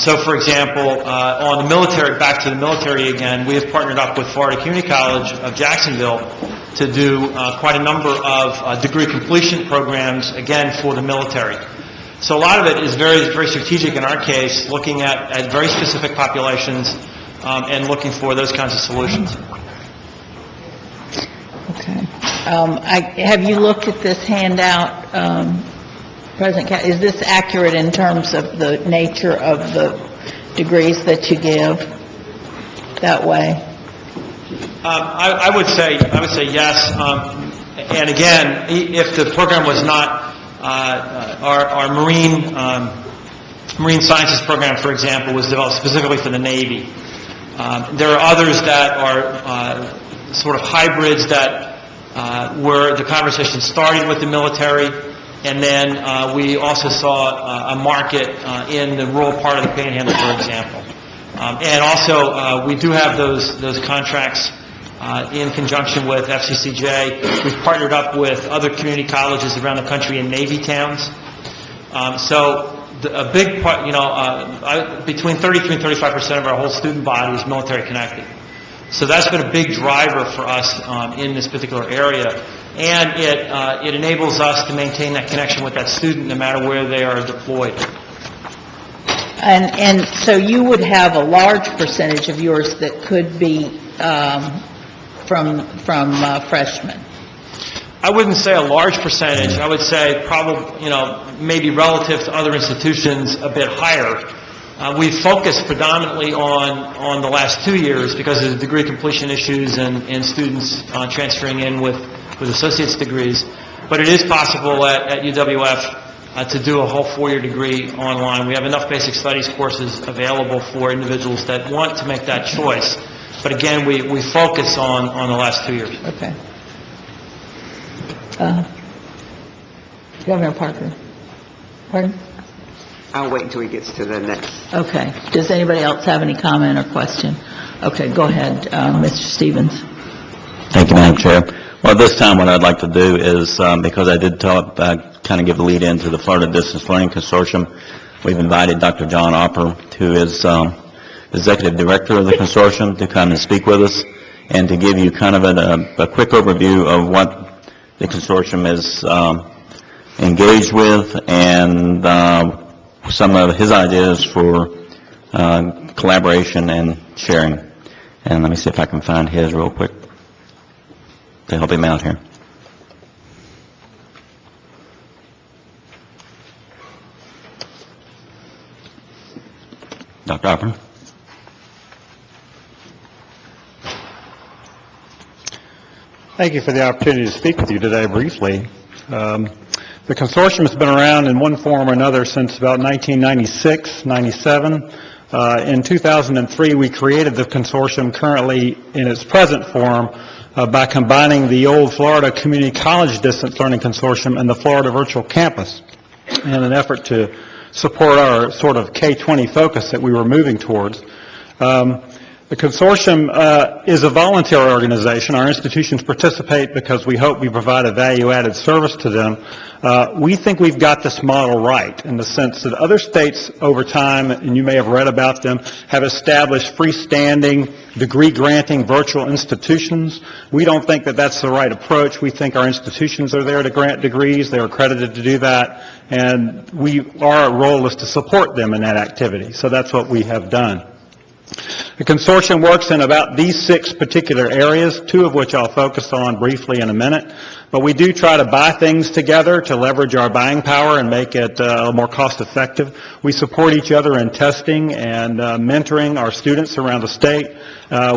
So, for example, on the military, back to the military again, we have partnered up with Florida Community College of Jacksonville to do quite a number of degree completion programs, again, for the military. So a lot of it is very, very strategic in our case, looking at very specific populations and looking for those kinds of solutions. Okay. Have you looked at this handout, President? Is this accurate in terms of the nature of the degrees that you give that way? I would say yes. And again, if the program was not our marine sciences program, for example, was developed specifically for the Navy. There are others that are sort of hybrids that where the conversation started with the military And then we also saw a market in the rural part of the Panhandle, for example. And also, we do have those contracts in conjunction with FCCJ. We've partnered up with other community colleges around the country in Navy towns. A big part, between 33 and 35% of our whole student body is military connected. So that's been a big driver for us in this particular area. And it enables us to maintain that connection with that student no matter where they are deployed. And so you would have a large percentage of yours that could be from freshmen? I wouldn't say a large percentage. I would say probably, maybe relative to other institutions, a bit higher. We've focused predominantly on the last 2 years because of the degree completion issues and students transferring in with associate's degrees. But it is possible at UWF to do a whole 4-year degree online. We have enough basic studies courses available for individuals that want to make that choice. But again, we focus on the last 2 years. Okay. Governor Parker. Pardon? I'll wait until he gets to the next. Okay. Does anybody else have any comment or question? Okay, go ahead, Mr. Stevens. Thank you, Madam Chair. Well, this time what I'd like to do is, because I did kind of give a lead into the Florida Distance Learning Consortium, we've invited Dr. John Opper, who is Executive Director of the consortium, to come and speak with us and to give you kind of a quick overview of what the consortium is engaged with and some of his ideas for collaboration and sharing. And let me see if I can find his real quick to help him out here. Dr. Opper. Thank you for the opportunity to speak with you today briefly. The consortium has been around in one form or another since about 1996, 97. In 2003, we created the consortium currently in its present form by combining the old Florida Community College Distance Learning Consortium and the Florida Virtual Campus in an effort to support our sort of K-20 focus that we were moving towards. The consortium is a voluntary organization. Our institutions participate because we hope we provide a value-added service to them. We think we've got this model right in the sense that other states over time, and you may have read about them, have established freestanding degree-granting virtual institutions. We don't think that that's the right approach. We think our institutions are there to grant degrees. They're accredited to do that, and our role is to support them in that activity. So that's what we have done. The consortium works in about these 6 particular areas, 2 of which I'll focus on briefly in a minute. But we do try to buy things together to leverage our buying power and make it more cost effective. We support each other in testing and mentoring our students around the state.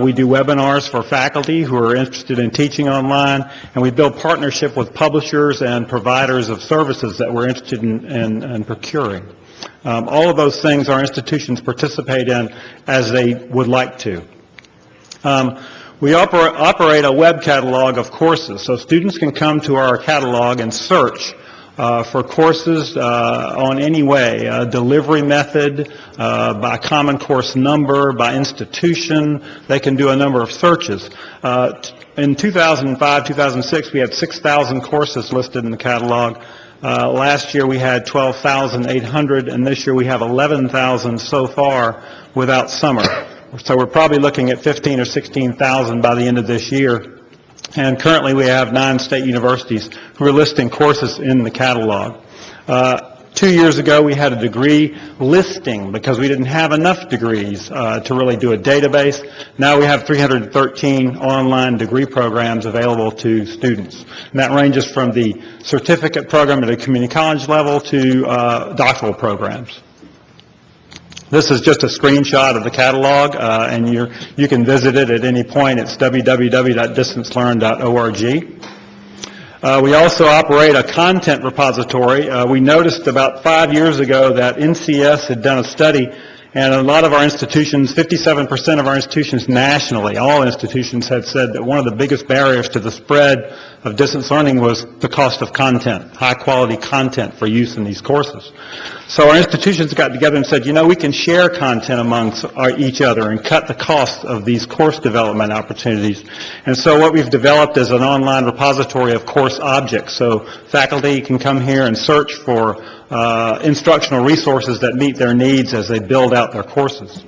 We do webinars for faculty who are interested in teaching online, and we build partnership with publishers and providers of services that we're interested in procuring. All of those things our institutions participate in as they would like to. We operate a web catalog of courses, so students can come to our catalog and search for courses on any way, delivery method, by common course number, by institution. They can do a number of searches. In 2005, 2006, we had 6,000 courses listed in the catalog. Last year we had 12,800, and this year we have 11,000 so far without summer. So we're probably looking at 15 or 16,000 by the end of this year. And currently we have 9 state universities who are listing courses in the catalog. 2 years ago we had a degree listing because we didn't have enough degrees to really do a database. Now we have 313 online degree programs available to students. And that ranges from the certificate program at a community college level to doctoral programs. This is just a screenshot of the catalog, and you can visit it at any point. It's www.distancelearn.org. We also operate a content repository. We noticed about 5 years ago that NCS had done a study And a lot of our institutions, 57% of our institutions nationally, all institutions had said that one of the biggest barriers to the spread of distance learning was the cost of content, high-quality content for use in these courses. So our institutions got together and said, we can share content amongst each other and cut the cost of these course development opportunities. And so what we've developed is an online repository of course objects. So faculty can come here and search for instructional resources that meet their needs as they build out their courses.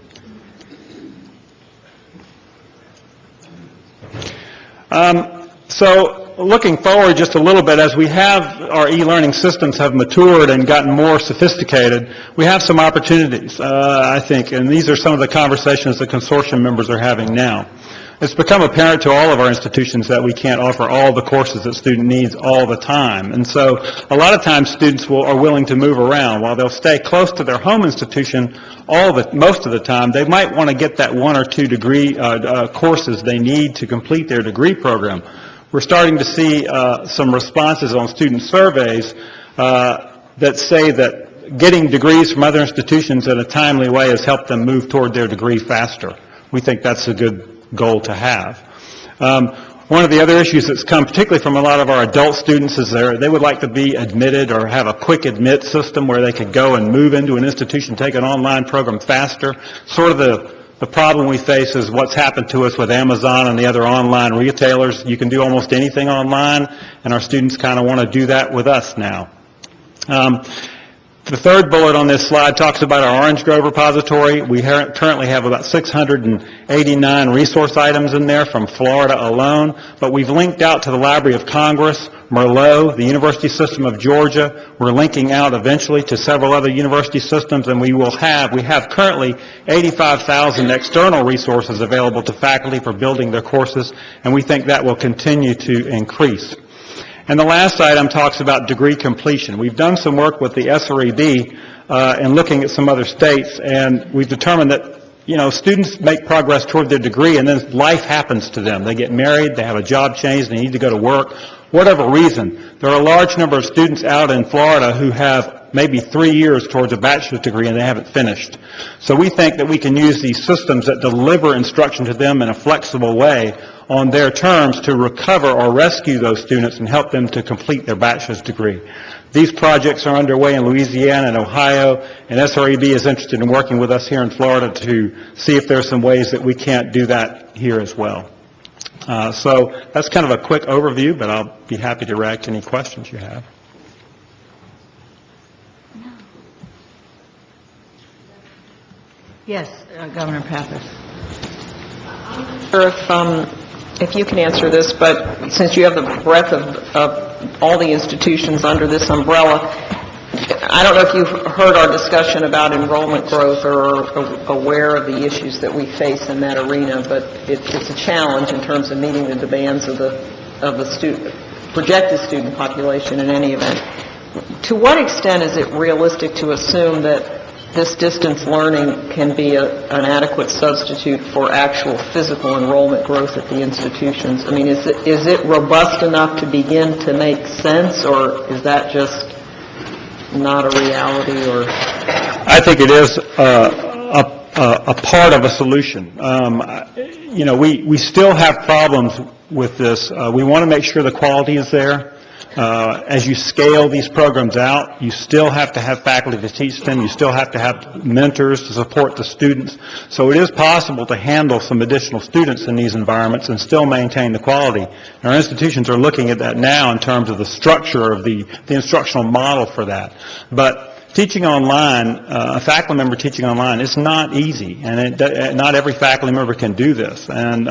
So looking forward just a little bit, as we have our e-learning systems have matured and gotten more sophisticated, we have some opportunities, I think, and these are some of the conversations the consortium members are having now. It's become apparent to all of our institutions that we can't offer all the courses that student needs all the time. And so a lot of times students are willing to move around. While they'll stay close to their home institution most of the time, they might want to get that one or two degree courses they need to complete their degree program. We're starting to see some responses on student surveys that say that getting degrees from other institutions in a timely way has helped them move toward their degree faster. We think that's a good goal to have. One of the other issues that's come particularly from a lot of our adult students is they would like to be admitted or have a quick admit system where they could go and move into an institution, take an online program faster. Sort of the problem we face is what's happened to us with Amazon and the other online retailers. You can do almost anything online, and our students kind of want to do that with us now. The third bullet on this slide talks about our Orange Grove repository. We currently have about 689 resource items in there from Florida alone, but we've linked out to the Library of Congress, Merlot, the University System of Georgia. We're linking out eventually to several other university systems, and we have currently 85,000 external resources available to faculty for building their courses, and we think that will continue to increase. And the last item talks about degree completion. We've done some work with the SREB and looking at some other states, and we've determined that, students make progress toward their degree, and then life happens to them. They get married, they have a job change, they need to go to work, whatever reason. There are a large number of students out in Florida who have maybe 3 years towards a bachelor's degree and they haven't finished. So we think that we can use these systems that deliver instruction to them in a flexible way on their terms to recover or rescue those students and help them to complete their bachelor's degree. These projects are underway in Louisiana and Ohio, and SREB is interested in working with us here in Florida to see if there are some ways that we can't do that here as well. So that's kind of a quick overview, but I'll be happy to react to any questions you have. Yes, Governor Pappas. Sure, if you can answer this, but since you have the breadth of all the institutions under this umbrella, I don't know if you've heard our discussion about enrollment growth or are aware of the issues that we face in that arena, but it's a challenge in terms of meeting the demands of the projected student population in any event. To what extent is it realistic to assume that this distance learning can be an adequate substitute for actual physical enrollment growth at the institutions? I mean, is it robust enough to begin to make sense, or is that just not a reality? Or I think it is a part of a solution. We still have problems with this. We want to make sure the quality is there. As you scale these programs out, you still have to have faculty to teach them. You still have to have mentors to support the students. So it is possible to handle some additional students in these environments and still maintain the quality. And our institutions are looking at that now in terms of the structure of the instructional model for that. But teaching online, a faculty member teaching online is not easy, and not every faculty member can do this. And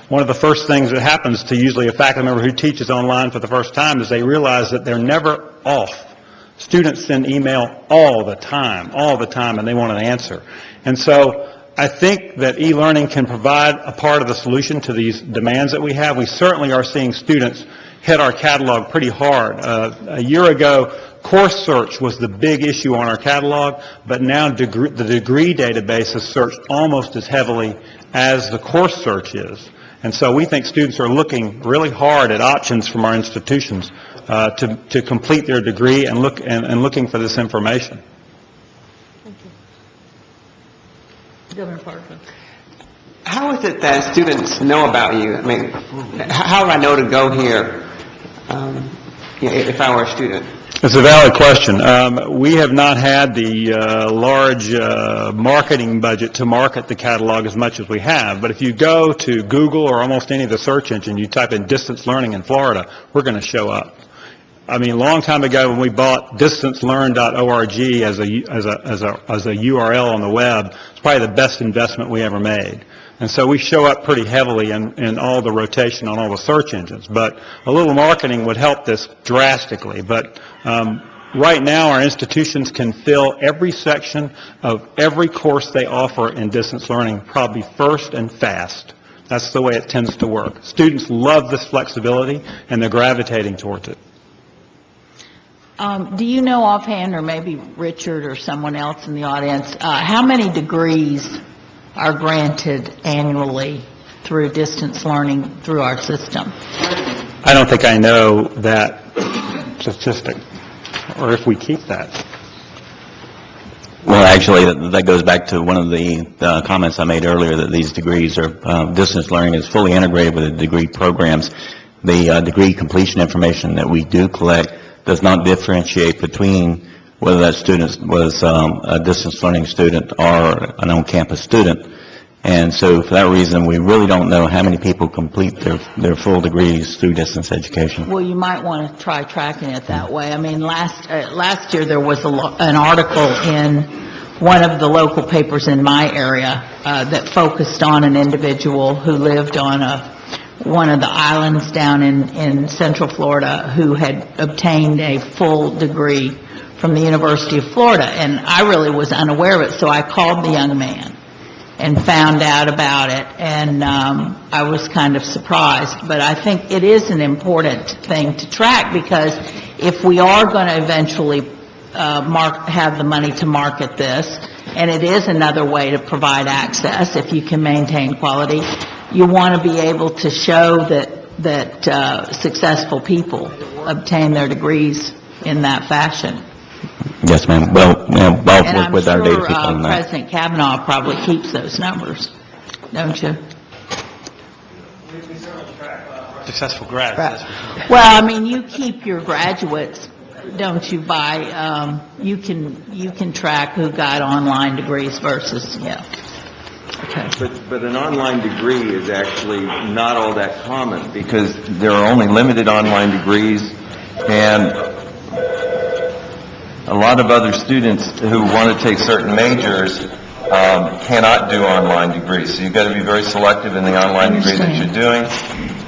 one of the first things that happens to usually a faculty member who teaches online for the first time is they realize that they're never off. Students send email all the time, and they want an answer. And so I think that e-learning can provide a part of the solution to these demands that we have. We certainly are seeing students hit our catalog pretty hard. A year ago, course search was the big issue on our catalog, but now the degree database is searched almost as heavily as the course search is. And so we think students are looking really hard at options from our institutions to complete their degree and looking for this information. Governor Parker. How is it that students know about you? I mean, how do I know to go here if I were a student? It's a valid question. We have not had the large marketing budget to market the catalog as much as we have, but if you go to Google or almost any of the search engine, you type in distance learning in Florida, we're going to show up. I mean, a long time ago when we bought distancelearn.org as a URL on the web, it's probably the best investment we ever made. And so we show up pretty heavily in all the rotation on all the search engines. But a little marketing would help this drastically. But right now, our institutions can fill every section of every course they offer in distance learning, probably first and fast. That's the way it tends to work. Students love this flexibility, and they're gravitating towards it. Do you know offhand, or maybe Richard or someone else in the audience, how many degrees are granted annually through distance learning through our system? I don't think I know that statistic, or if we keep that. Well, actually, that goes back to one of the comments I made earlier, that these degrees are, distance learning is fully integrated with the degree programs. The degree completion information that we do collect does not differentiate between whether that student was a distance learning student or an on-campus student. And so for that reason, we really don't know how many people complete their full degrees through distance education. Well, you might want to try tracking it that way. I mean, last year there was an article in one of the local papers in my area that focused on an individual who lived on one of the islands down in Central Florida who had obtained a full degree from the University of Florida, and I really was unaware of it, so I called the young man and found out about it, and I was kind of surprised. But I think it is an important thing to track, because if we are going to eventually have the money to market this, and it is another way to provide access if you can maintain quality, you want to be able to show that successful people obtain their degrees in that fashion. Yes, ma'am. Well, I'll work with our data people on And I'm that. sure President Kavanaugh probably keeps those numbers, don't you? Successful grads. that's for sure. Well, I mean, you keep your graduates, don't you, by, you can track who got online degrees versus, yeah. Okay. But an online degree is actually not all that common, because there are only limited online degrees, and a lot of other students who want to take certain majors cannot do online degrees. So you've got to be very selective in the online degree that you're doing.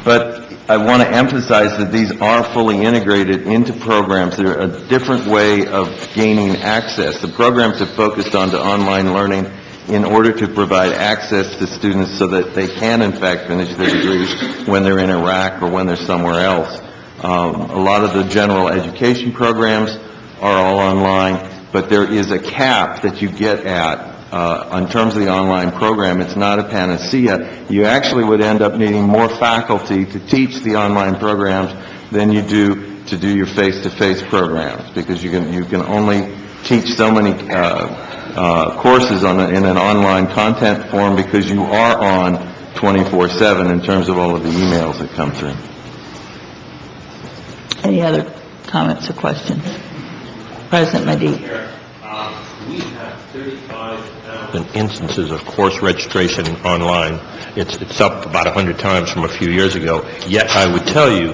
But I want to emphasize that these are fully integrated into programs. They're a different way of gaining access. The programs have focused on to online learning in order to provide access to students so that they can, in fact, finish their degrees when they're in Iraq or when they're somewhere else. A lot of the general education programs are all online, but there is a cap that you get at in terms of the online program. It's not a panacea. You actually would end up needing more faculty to teach the online programs than you do to do your face-to-face programs, because you can only teach so many courses in an online content form, because you are on 24/7 in terms of all of the emails that come through. Any other comments or questions? President Medee. We have 35,000 instances of course registration online. It's up about 100 times from a few years ago. Yet I would tell you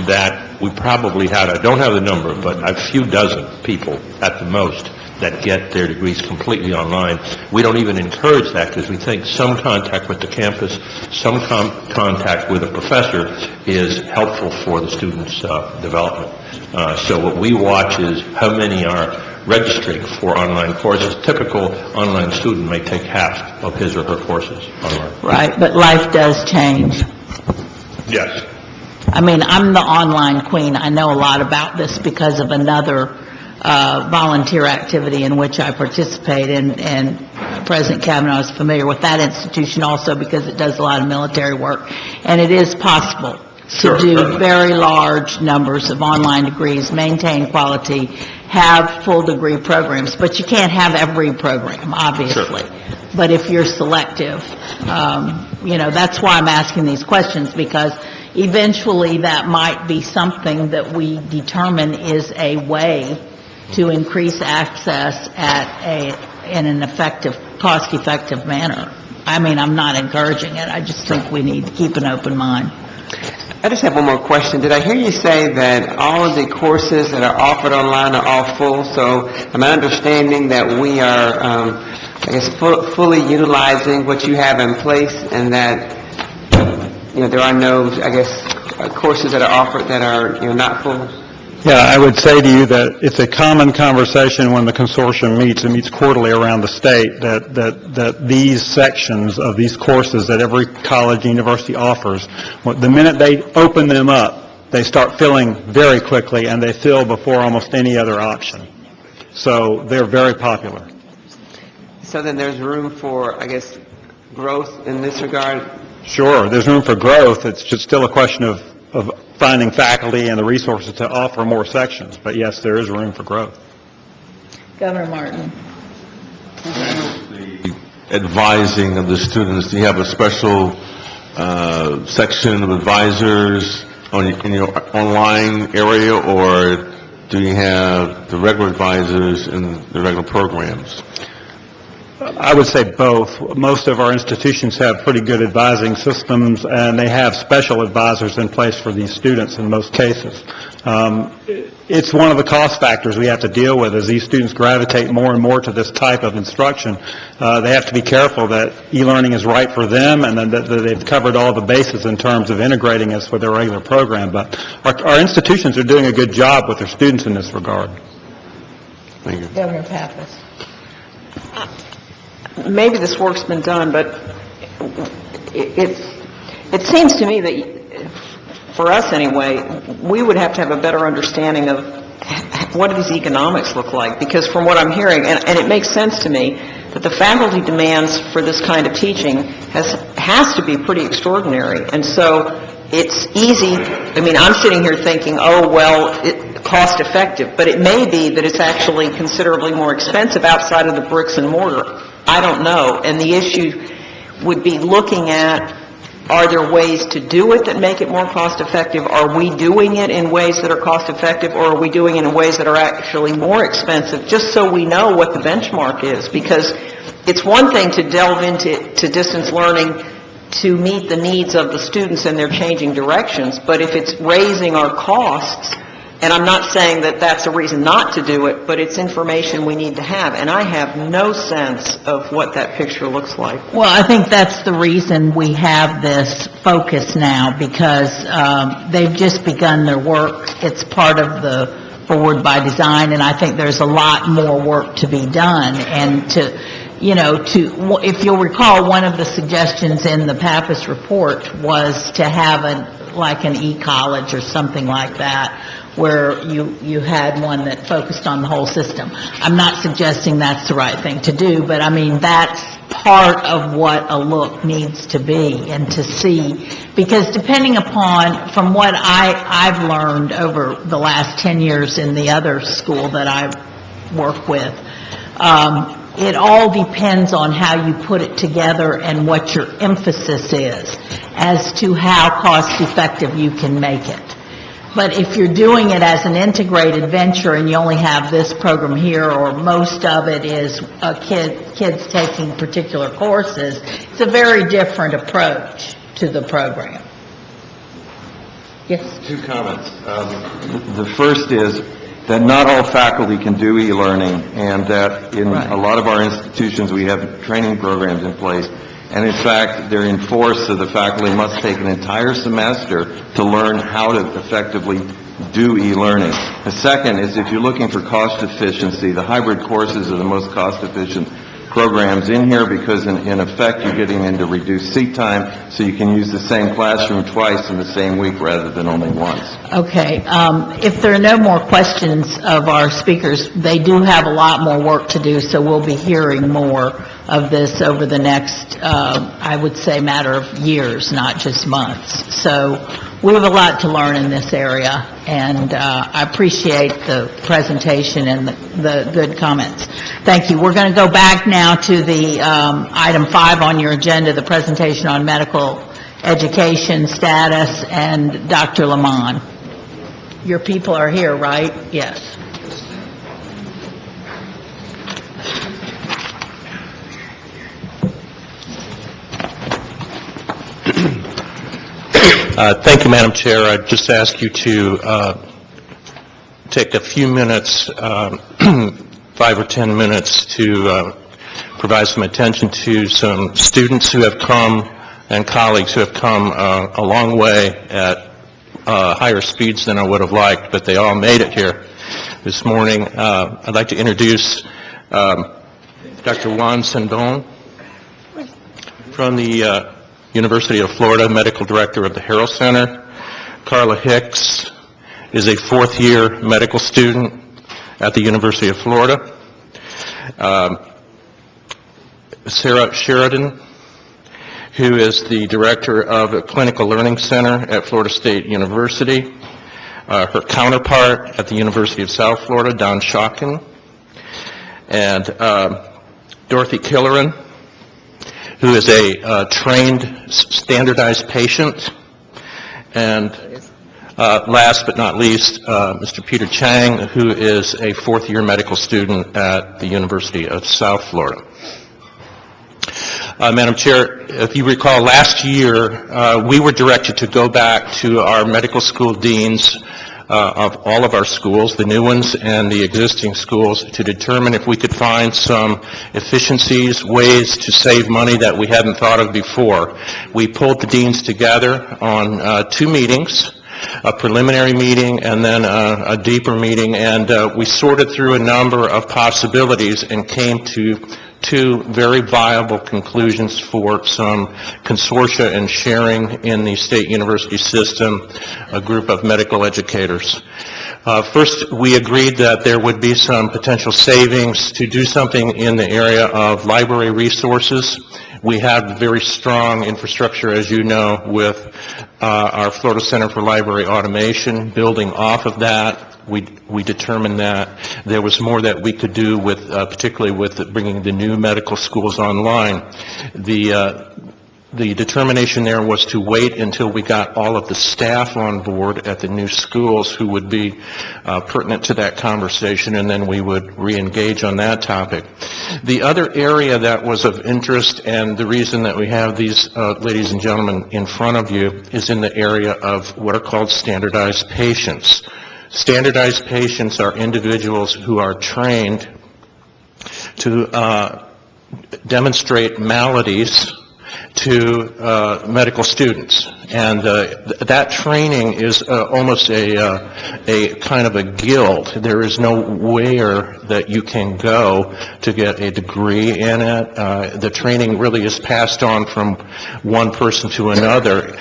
that we probably had, I don't have the number, but a few dozen people at the most that get their degrees completely online. We don't even encourage that, because we think some contact with the campus, some contact with a professor is helpful for the student's development. So what we watch is how many are registering for online courses. Typical online student may take half of his or her courses online. Right, but life does change. Yes. I mean, I'm the online queen. I know a lot about this because of another volunteer activity in which I participate in, and President Kavanaugh is familiar with that institution also, because it does a lot of military work. And it is possible to do very large numbers of online degrees, maintain quality, have full degree programs, but you can't have every program, obviously. But if you're selective, that's why I'm asking these questions, because eventually that might be something that we determine is a way to increase access in an effective, cost-effective manner. I mean, I'm not encouraging it. I just think we need to keep an open mind. I just have one more question. Did I hear you say that all of the courses that are offered online are all full? So am I understanding that we are, fully utilizing what you have in place, and that, there are no, courses that are offered that are, not full? Yeah, I would say to you that it's a common conversation when the consortium meets. It meets quarterly around the state, that these sections of these courses that every college and university offers, the minute they open them up, they start filling very quickly, and they fill before almost any other option. So they're very popular. So then there's room for, growth in this regard? Sure, there's room for growth. It's just still a question of finding faculty and the resources to offer more sections. But yes, there is room for growth. Governor Martin. The advising of the students, do you have a special section of advisors in your online area, or do you have the regular advisors in the regular programs? I would say both. Most of our institutions have pretty good advising systems, and they have special advisors in place for these students in most cases. It's one of the cost factors we have to deal with. As these students gravitate more and more to this type of instruction, they have to be careful that e-learning is right for them, and then that they've covered all the bases in terms of integrating us with their regular program. But our institutions are doing a good job with their students in this regard. Thank you. Governor Pappas. Maybe this work's been done, but it seems to me that, for us anyway, we would have to have a better understanding of what do these economics look like, because from what I'm hearing, and it makes sense to me, that the faculty demands for this kind of teaching has to be pretty extraordinary. And so it's easy, I'm sitting here thinking, cost effective, but it may be that it's actually considerably more expensive outside of the bricks and mortar. I don't know. And the issue would be looking at, are there ways to do it that make it more cost effective? Are we doing it in ways that are cost effective, or are we doing it in ways that are actually more expensive, just so we know what the benchmark is? Because it's one thing to delve into distance learning to meet the needs of the students and their changing directions, but if it's raising our costs, and I'm not saying that that's a reason not to do it, but it's information we need to have, and I have no sense of what that picture looks like. Well, I think that's the reason we have this focus now, because they've just begun their work. It's part of the Forward by Design, and I think there's a lot more work to be done. And if you'll recall, one of the suggestions in the Pappas report was to have an e-college or something like that, where you had one that focused on the whole system. I'm not suggesting that's the right thing to do, but that's part of what a look needs to be and to see. Because depending upon, from what I've learned over the last 10 years in the other school that I work with, it all depends on how you put it together and what your emphasis is as to how cost-effective you can make it. But if you're doing it as an integrated venture and you only have this program here, or most of it is kids taking particular courses, it's a very different approach to the program. Yes? Two comments. The first is that not all faculty can do e-learning, and that in a lot of our institutions we have training programs in place, and in fact they're enforced, so the faculty must take an entire semester to learn how to effectively do e-learning. The second is, if you're looking for cost efficiency, the hybrid courses are the most cost efficient programs in here, because in effect you're getting into reduced seat time, so you can use the same classroom twice in the same week rather than only once. Okay. If there are no more questions of our speakers, they do have a lot more work to do, so we'll be hearing more of this over the next, I would say, matter of years, not just months. So we have a lot to learn in this area, and I appreciate the presentation and the good comments. Thank you. We're going to go back now to the item 5 on your agenda, the presentation on medical education status, and Dr. Lamont. Your people are here, right? Yes. Thank you, Madam Chair. I'd just ask you to take a few minutes, 5 or 10 minutes, to provide some attention to some students who have come and colleagues who have come a long way at higher speeds than I would have liked, but they all made it here this morning. I'd like to introduce Dr. Juan Sandon from the University of Florida, Medical Director of the Harrell Center. Carla Hicks is a fourth-year medical student at the University of Florida. Sarah Sheridan, who is the Director of a Clinical Learning Center at Florida State University. Her counterpart at the University of South Florida, Don Schocken. And Dorothy Killeran, who is a trained standardized patient. And last but not least, Mr. Peter Chang, who is a fourth-year medical student at the University of South Florida. Madam Chair, if you recall, last year we were directed to go back to our medical school deans of all of our schools, the new ones and the existing schools, to determine if we could find some efficiencies, ways to save money that we hadn't thought of before. We pulled the deans together on 2 meetings, a preliminary meeting and then a deeper meeting, and we sorted through a number of possibilities and came to 2 very viable conclusions for some consortia and sharing in the state university system, a group of medical educators. First, we agreed that there would be some potential savings to do something in the area of library resources. We have very strong infrastructure, as you know, with our Florida Center for Library Automation. Building off of that, we determined that there was more that we could do with, particularly with bringing the new medical schools online. The determination there was to wait until we got all of the staff on board at the new schools who would be pertinent to that conversation, and then we would re-engage on that topic. The other area that was of interest, and the reason that we have these ladies and gentlemen in front of you, is in the area of what are called standardized patients. Standardized patients are individuals who are trained to demonstrate maladies to medical students. And that training is almost a kind of a guild. There is nowhere that you can go to get a degree in it. The training really is passed on from one person to another.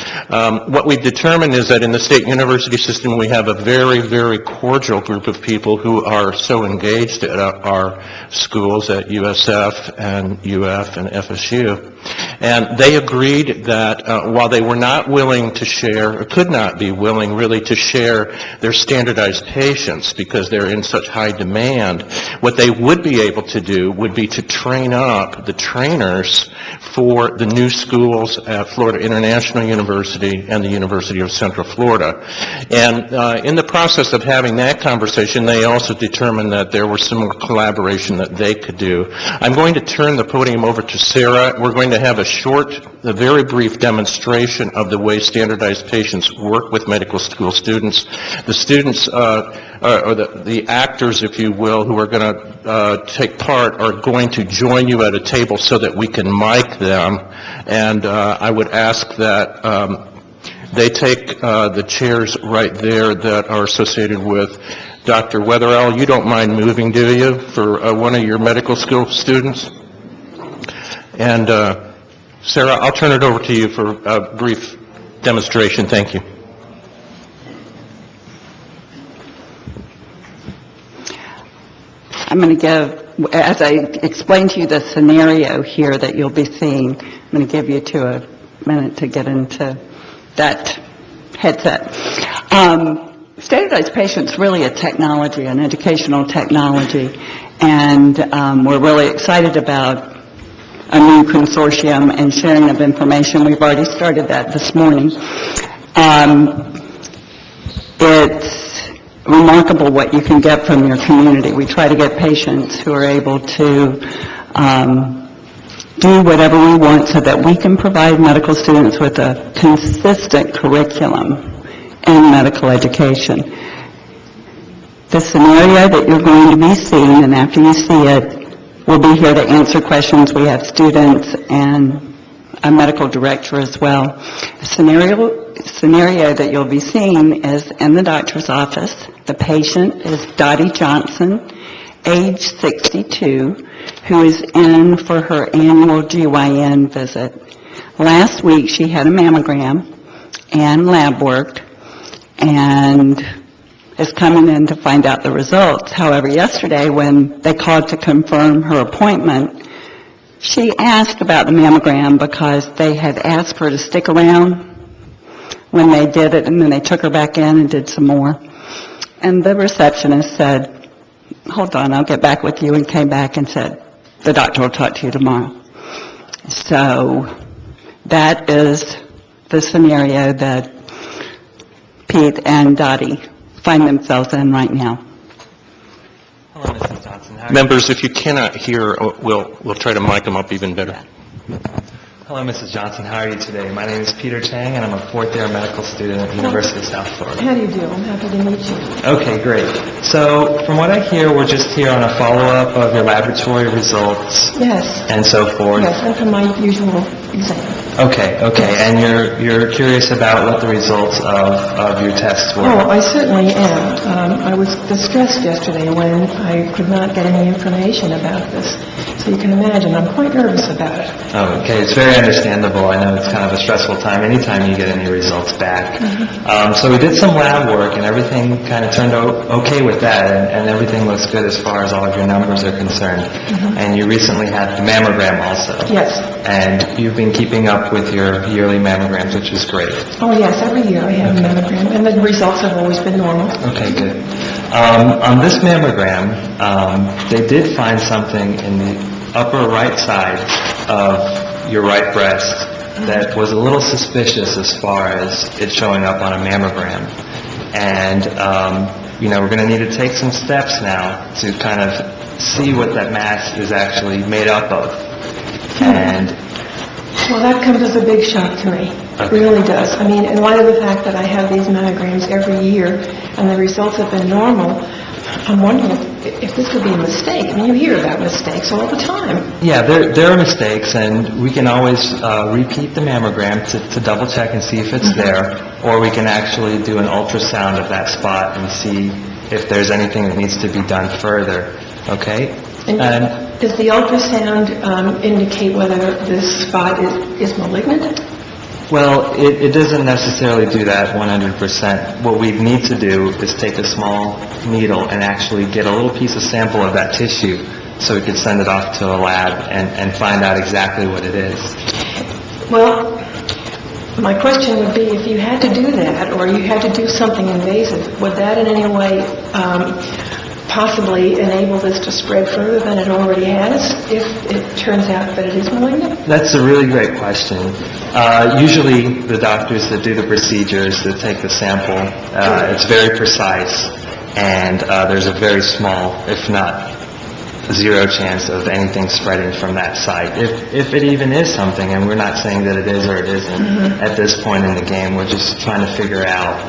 What we've determined is that in the state university system we have a very, very cordial group of people who are so engaged at our schools at USF and UF and FSU. And they agreed that while they were not willing to share, or could not be willing really to share their standardized patients because they're in such high demand, what they would be able to do would be to train up the trainers for the new schools at Florida International University and the University of Central Florida. And in the process of having that conversation, they also determined that there was some more collaboration that they could do. I'm going to turn the podium over to Sarah. We're going to have a very brief demonstration of the way standardized patients work with medical school students. The students, or the actors, if you will, who are going to take part are going to join you at a table so that we can mic them. And I would ask that they take the chairs right there that are associated with Dr. Weatherall. You don't mind moving, do you, for one of your medical school students? And Sarah, I'll turn it over to you for a brief demonstration. Thank you. I'm going to give as I explained to you the scenario here that you'll be seeing, I'm going to give you a minute to get into that headset. Standardized patient's really a technology, an educational technology, and we're really excited about a new consortium and sharing of information. We've already started that this morning. It's remarkable what you can get from your community. We try to get patients who are able to do whatever we want so that we can provide medical students with a consistent curriculum in medical education. The scenario that you're going to be seeing, and after you see it, we'll be here to answer questions. We have students and a medical director as well. The scenario that you'll be seeing is in the doctor's office. The patient is Dottie Johnson, age 62, who is in for her annual GYN visit. Last week she had a mammogram and lab work and is coming in to find out the results. However, yesterday when they called to confirm her appointment, she asked about the mammogram because they had asked her to stick around when they did it, and then they took her back in and did some more. And the receptionist said, "Hold on, I'll get back with you," and came back and said, "The doctor will talk to you tomorrow." So that is the scenario that Pete and Dottie find themselves in right now. Hello, Mrs. Johnson. How are you? Members, if you cannot hear, we'll try to mic them up even better. Hello, Mrs. Johnson. How are you today? My name is Peter Chang, and I'm a fourth-year medical student at the University of South Florida. How do you do? I'm happy to meet you. Okay, great. So, from what I hear, we're just here on a follow-up of your laboratory results Yes. and so forth. Yes, and from my usual exam. Okay, and you're curious about what the results of your tests were? Oh, I certainly am. I was distressed yesterday when I could not get any information about this. So you can imagine, I'm quite nervous about it. Oh, okay, it's very understandable. I know it's kind of a stressful time anytime you get any results back. So we did some lab work, and everything kind of turned okay with that, and everything looks good as far as all of your numbers are concerned. And you recently had the mammogram also. Yes. And you've been keeping up with your yearly mammograms, which is great. Oh, yes, every year I have a mammogram, and the results have always been normal. Okay, good. On this mammogram, they did find something in the upper right side of your right breast that was a little suspicious as far as it showing up on a mammogram. And, we're going to need to take some steps now to kind of see what that mass is actually made up of. And Well, that comes as a big shock to me. It really does. I mean, in light of the fact that I have these mammograms every year and the results have been normal, I'm wondering if this could be a mistake. I mean, you hear about mistakes all the time. yeah, there are mistakes, and we can always repeat the mammogram to double check and see if it's there, or we can actually do an ultrasound of that spot and see if there's anything that needs to be done further. Okay? And does the ultrasound indicate whether this spot is malignant? Well, it doesn't necessarily do that 100%. What we need to do is take a small needle and actually get a little piece of sample of that tissue so we can send it off to a lab and find out exactly what it is. Well, my question would be, if you had to do that, or you had to do something invasive, would that in any way possibly enable this to spread further than it already has, if it turns out that it is malignant? That's a really great question. Usually the doctors that do the procedures, that take the sample, it's very precise, and there's a very small, if not zero chance of anything spreading from that site. If it even is something, and we're not saying that it is or it isn't, at this point in the game, we're just trying to figure out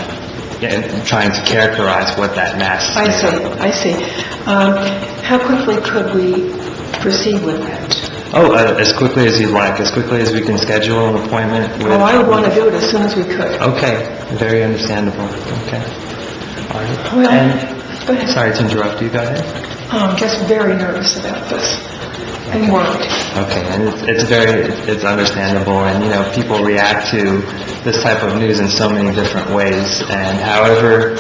and trying to characterize what that mass is. I see. How quickly could we proceed with that? Oh, as quickly as you'd like, as quickly as we can schedule an appointment with... Oh, I would want to do it as soon as we could. Okay, very understandable. Okay. All right. Well, go ahead. Sorry to interrupt you, go ahead. Oh, I'm just very nervous about this. and weren't. Okay, and it's understandable, and, people react to this type of news in so many different ways, and however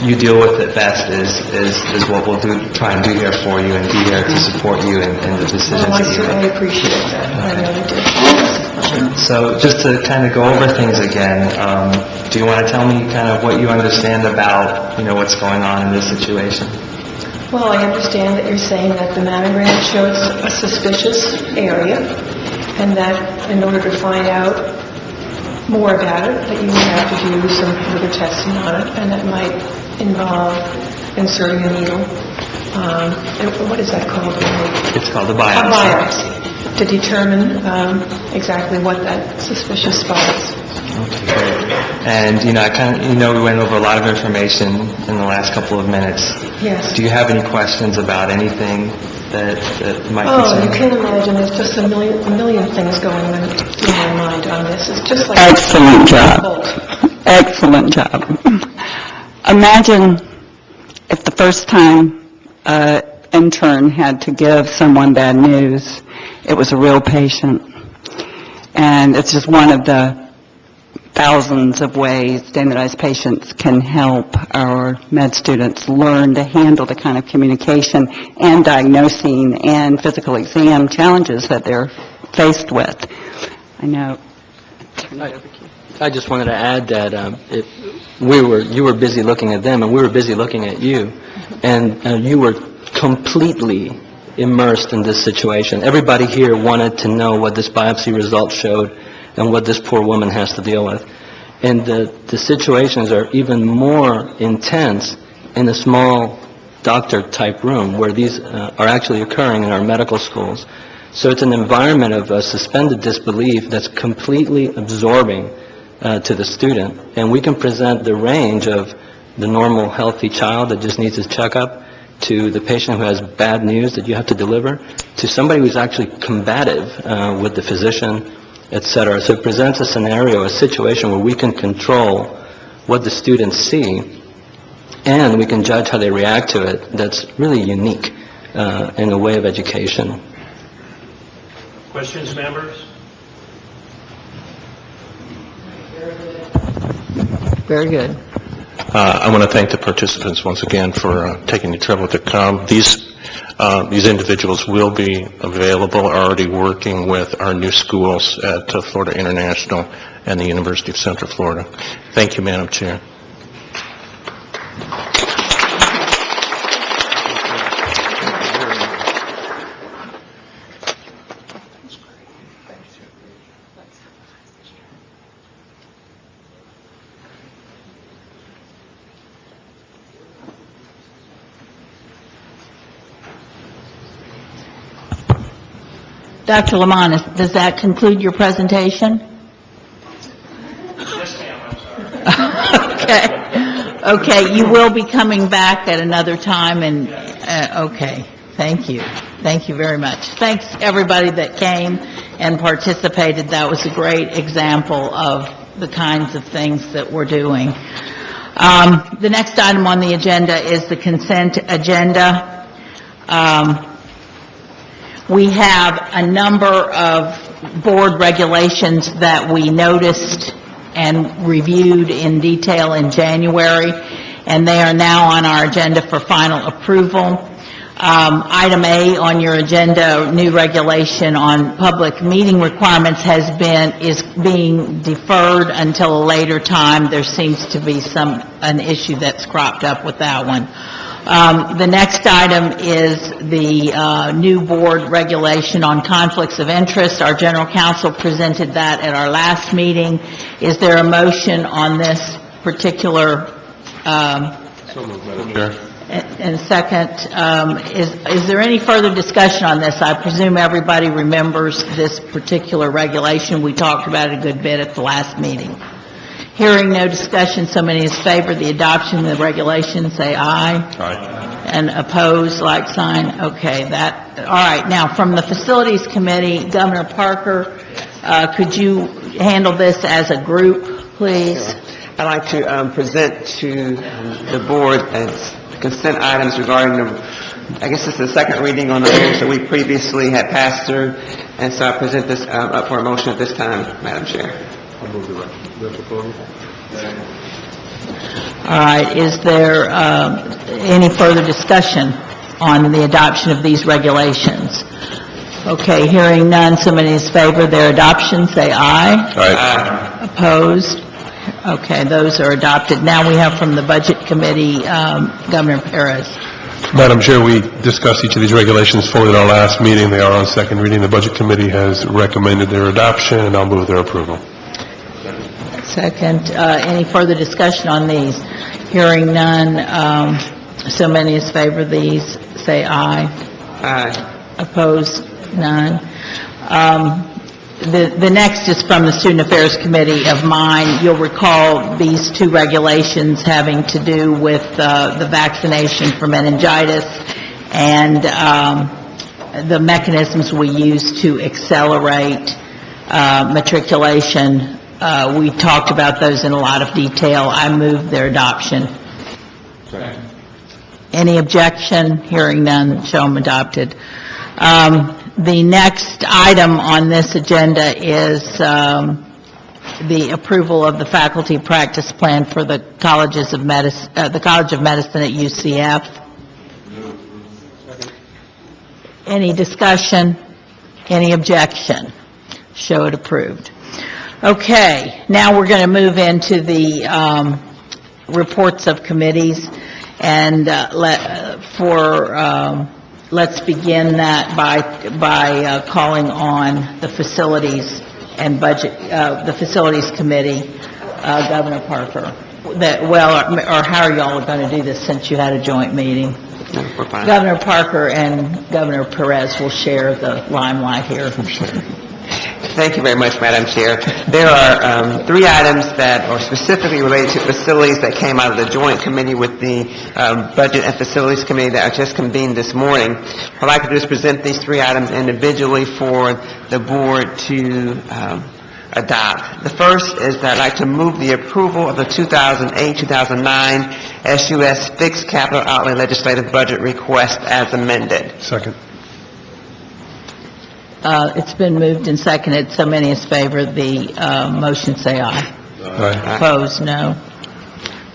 you deal with it best is what we'll try and do here for you, and be here to support you in the decisions Well, I that you certainly make. appreciate that, I really do. So just to kind of go over things again, do you want to tell me kind of what you understand about, what's going on in this situation? Well, I understand that you're saying that the mammogram shows a suspicious area, and that in order to find out more about it, that you would have to do some further testing on it, and that might involve inserting a needle. What is that called? It's called a A biopsy. biopsy, to determine exactly what that suspicious spot is. Okay, great. And, we went over a lot of information in the last couple of minutes. Yes. Do you have any questions about anything that might Oh, you concern can imagine, there's just a million things going on in my mind on this. It's just like... Excellent job. Excellent job. Imagine if the first time an intern had to give someone bad news, it was a real patient. And it's just one of the thousands of ways standardized patients can help our med students learn to handle the kind of communication and diagnosing and physical exam challenges that they're faced with. I know. I just wanted to add that you were busy looking at them, and we were busy looking at you, and you were completely immersed in this situation. Everybody here wanted to know what this biopsy result showed and what this poor woman has to deal with. And the situations are even more intense in a small doctor-type room where these are actually occurring in our medical schools. So it's an environment of suspended disbelief that's completely absorbing to the student. And we can present the range of the normal, healthy child that just needs his checkup, to the patient who has bad news that you have to deliver, to somebody who's actually combative with the physician, etc. So it presents a scenario, a situation where we can control what the students see, and we can judge how they react to it. That's really unique in the way of education. Questions, members? Very good. I want to thank the participants once again for taking the trouble to come. These individuals will be available, already working with our new schools at Florida International and the University of Central Florida. Thank you, Madam Chair. Dr. Lamont, does that conclude your presentation? Yes, ma'am, I'm sorry. Okay, you will be coming back at another time, and, okay, thank you. Thank you very much. Thanks, everybody that came and participated. That was a great example of the kinds of things that we're doing. The next item on the agenda is the consent agenda. We have a number of board regulations that we noticed and reviewed in detail in January, and they are now on our agenda for final approval. Item A on your agenda, new regulation on public meeting requirements, is being deferred until a later time. There seems to be an issue that's cropped up with that one. The next item is the new board regulation on conflicts of interest. Our general counsel presented that at our last meeting. Is there a motion on this particular? So moved, Madam Chair. And second, is there any further discussion on this? I presume everybody remembers this particular regulation. We talked about it a good bit at the last meeting. Hearing no discussion, so many in favor of the adoption of the regulation, say aye. Aye. And oppose, like sign. Okay, all right. Now, from the Facilities Committee, Governor Parker, could you handle this as a group, please? I'd like to present to the board as consent items regarding I guess this is the second reading on the rules that we previously had passed through, and so I present this up for a motion at this time, Madam Chair. All right, is there any further discussion on the adoption of these regulations? Okay, hearing none, somebody in favor of their adoption, say aye. Aye. Opposed? Okay, those are adopted. Now we have from the Budget Committee, Governor Perez. Madam Chair, we discussed each of these regulations fully at our last meeting. They are on second reading. The Budget Committee has recommended their adoption, and I'll move their approval. Second, any further discussion on these? Hearing none, so many in favor of these, say aye. Aye. Opposed? None. The next is from the Student Affairs Committee of mine. You'll recall these two regulations having to do with the vaccination for meningitis and the mechanisms we use to accelerate matriculation. We talked about those in a lot of detail. I move their adoption. Second. Any objection? Hearing none, show them adopted. The next item on this agenda is the approval of the faculty practice plan for the College of Medicine at UCF. Any discussion? Any objection? Show it approved. Okay, now we're going to move into the reports of committees, and let's begin that by calling on the Facilities and Budget, the Facilities Committee, Governor Parker. Or how are y'all going to do this since you had a joint meeting? We're fine. Governor Parker and Governor Perez will share the limelight here. Thank you very much, Madam Chair. There are three items that are specifically related to facilities that came out of the joint committee with the Budget and Facilities Committee that I just convened this morning. What I'd like to do is present these three items individually for the board to adopt. The first is that I'd like to move the approval of the 2008-2009 SUS fixed capital outlay legislative budget request as amended. Second. It's been moved and seconded. So many in favor of the motion, say aye. Aye. Opposed, no.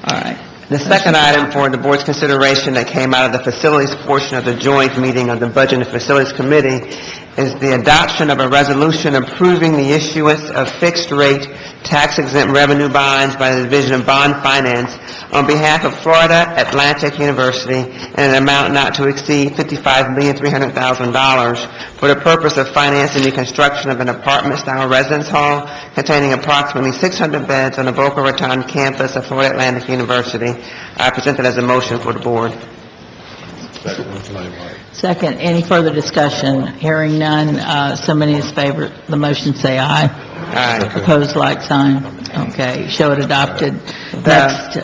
All right. The second item for the board's consideration that came out of the facilities portion of the joint meeting of the Budget and Facilities Committee is the adoption of a resolution approving the issuance of fixed-rate tax-exempt revenue bonds by the Division of Bond Finance on behalf of Florida Atlantic University in an amount not to exceed $55,300,000 for the purpose of financing the construction of an apartment-style residence hall containing approximately 600 beds on the Boca Raton campus of Florida Atlantic University. I present it as a motion for the board. Second, any further discussion? Hearing none, so many in favor of the motion, say aye. Aye. Opposed, like sign. Okay, show it adopted. Next.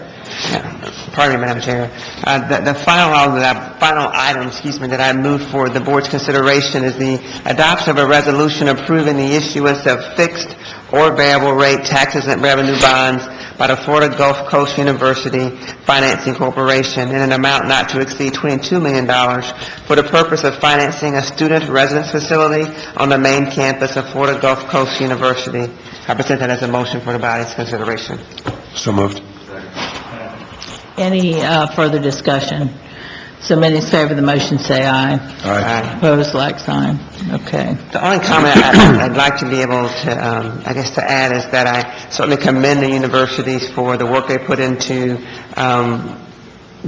Pardon me, Madam Chair. The final item, that I move for the board's consideration is the adoption of a resolution approving the issuance of fixed or variable rate tax-exempt revenue bonds by the Florida Gulf Coast University Financing Corporation in an amount not to exceed $22 million for the purpose of financing a student residence facility on the main campus of Florida Gulf Coast University. I present that as a motion for the body's consideration. So moved. Any further discussion? So many in favor of the motion, say aye. Aye. Opposed, like sign. Okay. The only comment I'd like to be able to, to add is that I certainly commend the universities for the work they put into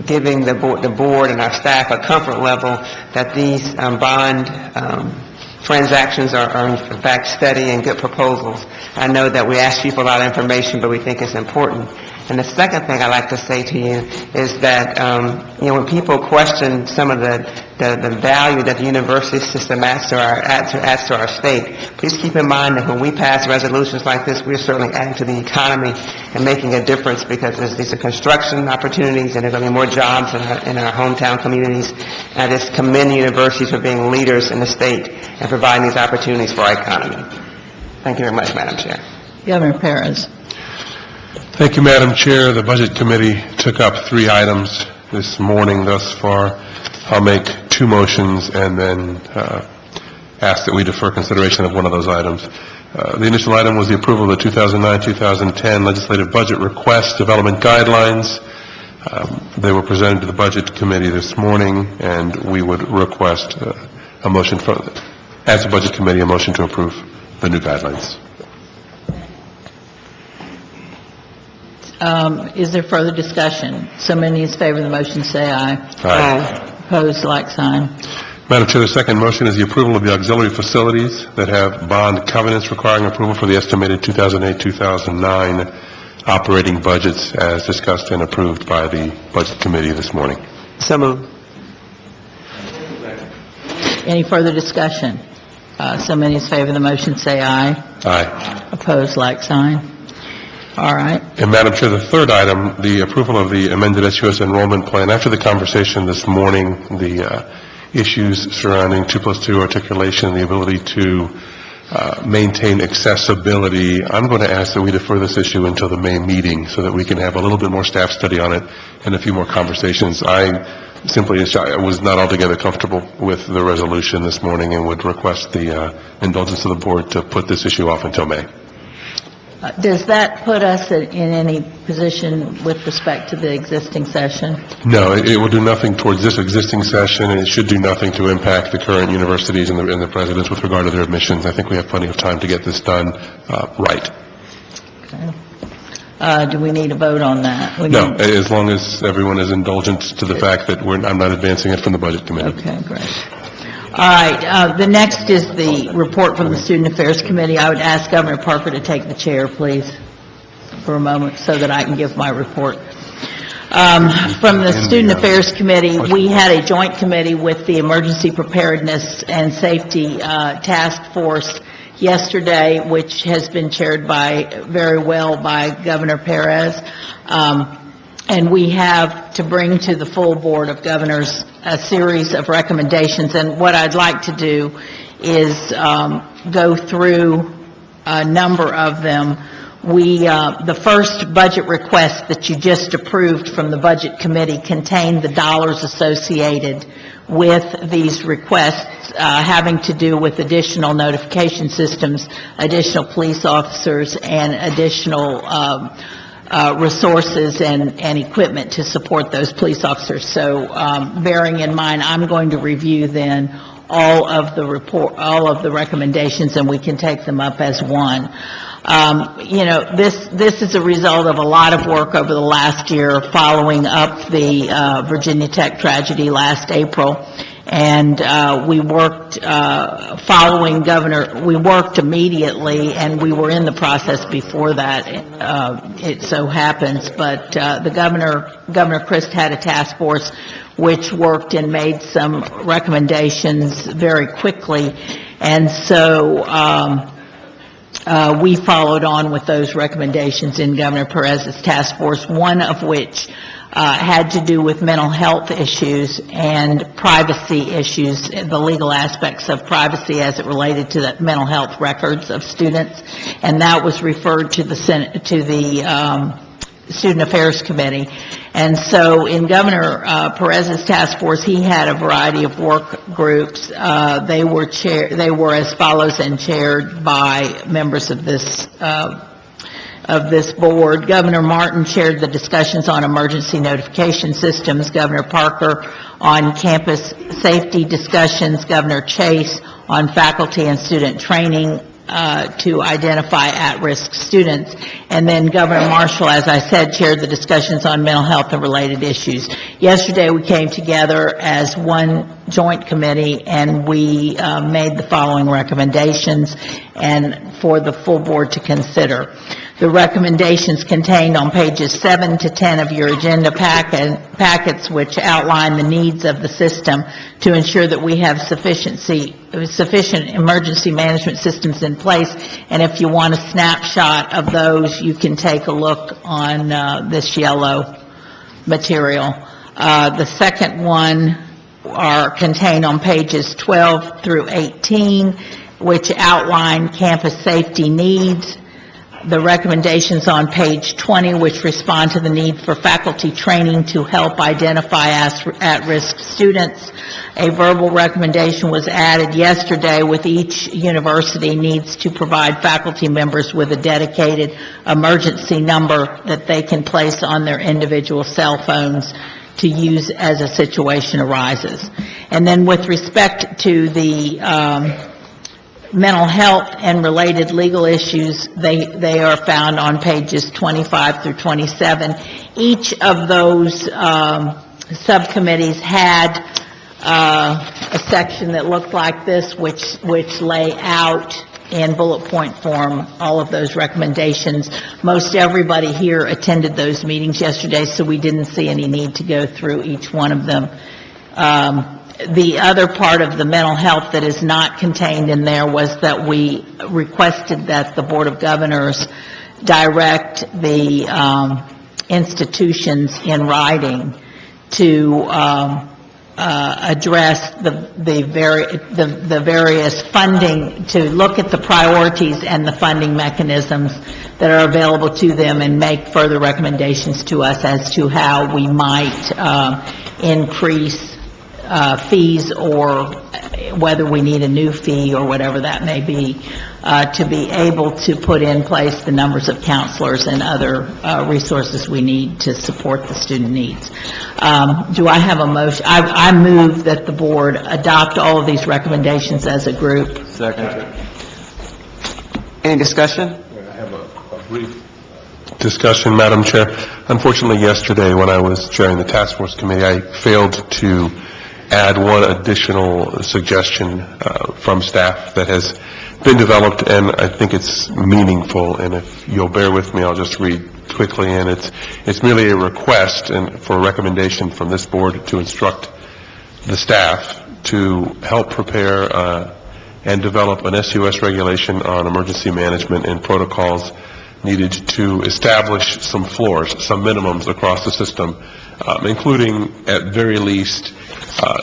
giving the board and our staff a comfort level that these bond transactions are in fact steady and good proposals. I know that we ask you for a lot of information, but we think it's important. And the second thing I'd like to say to you is that, when people question some of the value that the university system adds to our state, please keep in mind that when we pass resolutions like this, we're certainly adding to the economy and making a difference because these are construction opportunities and there are going to be more jobs in our hometown communities. And I just commend the universities for being leaders in the state and providing these opportunities for our economy. Thank you very much, Madam Chair. Governor Perez. Thank you, Madam Chair. The Budget Committee took up three items this morning thus far. I'll make two motions and then ask that we defer consideration of one of those items. The initial item was the approval of the 2009-2010 legislative budget request development guidelines. They were presented to the Budget Committee this morning, and we would request a motion from, as the Budget Committee, a motion to approve the new guidelines. Is there further discussion? So many in favor of the motion, say aye. Aye. Opposed, like sign. Madam Chair, the second motion is the approval of the auxiliary facilities that have bond covenants requiring approval for the estimated 2008-2009 operating budgets as discussed and approved by the Budget Committee this morning. So moved. Any further discussion? So many in favor of the motion, say aye. Aye. Opposed, like sign. All right. And Madam Chair, the third item, the approval of the amended SUS enrollment plan. After the conversation this morning, the issues surrounding 2+2 articulation and the ability to maintain accessibility, I'm going to ask that we defer this issue until the May meeting so that we can have a little bit more staff study on it and a few more conversations. I was not altogether comfortable with the resolution this morning and would request the indulgence of the board to put this issue off until May. Does that put us in any position with respect to the existing session? No, it will do nothing towards this existing session, and it should do nothing to impact the current universities and the presidents with regard to their admissions. I think we have plenty of time to get this done right. Okay. Do we need a vote on that? No, as long as everyone is indulgent to the fact that I'm not advancing it from the Budget Committee. Okay, great. All right, the next is the report from the Student Affairs Committee. I would ask Governor Parker to take the chair, please, for a moment, so that I can give my report. From the Student Affairs Committee, we had a joint committee with the Emergency Preparedness and Safety Task Force yesterday, which has been chaired very well by Governor Perez. And we have to bring to the full Board of Governors a series of recommendations. And what I'd like to do is go through a number of them. The first budget request that you just approved from the Budget Committee contained the dollars associated with these requests having to do with additional notification systems, additional police officers, and additional resources and equipment to support those police officers. So bearing in mind, I'm going to review then all of the recommendations, and we can take them up as one. This is a result of a lot of work over the last year following up the Virginia Tech tragedy last April. And we worked we worked immediately, and we were in the process before that, it so happens. But Governor Christ had a task force which worked and made some recommendations very quickly. And so we followed on with those recommendations in Governor Perez's task force, one of which had to do with mental health issues and privacy issues, the legal aspects of privacy as it related to the mental health records of students, and that was referred to the Student Affairs Committee. And so in Governor Perez's task force, he had a variety of work groups. They were as follows and chaired by members of this board. Governor Martin chaired the discussions on emergency notification systems, Governor Parker on campus safety discussions, Governor Chase on faculty and student training to identify at-risk students, and then Governor Marshall, as I said, chaired the discussions on mental health and related issues. Yesterday we came together as one joint committee, and we made the following recommendations and for the full board to consider. The recommendations contained on pages 7 to 10 of your agenda packets, which outline the needs of the system to ensure that we have sufficient emergency management systems in place. And if you want a snapshot of those, you can take a look on this yellow material. The second one are contained on pages 12 through 18, which outline campus safety needs. the recommendations on page 20, which respond to the need for faculty training to help identify at-risk students. A verbal recommendation was added yesterday with each university needs to provide faculty members with a dedicated emergency number that they can place on their individual cell phones to use as a situation arises. And then with respect to the mental health and related legal issues, they are found on pages 25 through 27. Each of those subcommittees had a section that looked like this, which lay out in bullet point form all of those recommendations. Most everybody here attended those meetings yesterday, so we didn't see any need to go through each one of them. The other part of the mental health that is not contained in there was that we requested that the Board of Governors direct the institutions in writing to address the various funding, to look at the priorities and the funding mechanisms that are available to them and make further recommendations to us as to how we might increase fees, or whether we need a new fee or whatever that may be, to be able to put in place the numbers of counselors and other resources we need to support the student needs. Do I have a motion? I move that the board adopt all of these recommendations as a group. Second. Any discussion? I have a brief discussion, Madam Chair. Unfortunately, yesterday when I was chairing the task force committee, I failed to add one additional suggestion from staff that has been developed, and I think it's meaningful, and if you'll bear with me, I'll just read quickly, and it's merely a request and for a recommendation from this board to instruct the staff to help prepare and develop an SUS regulation on emergency management and protocols needed to establish some floors, some minimums across the system, including, at very least,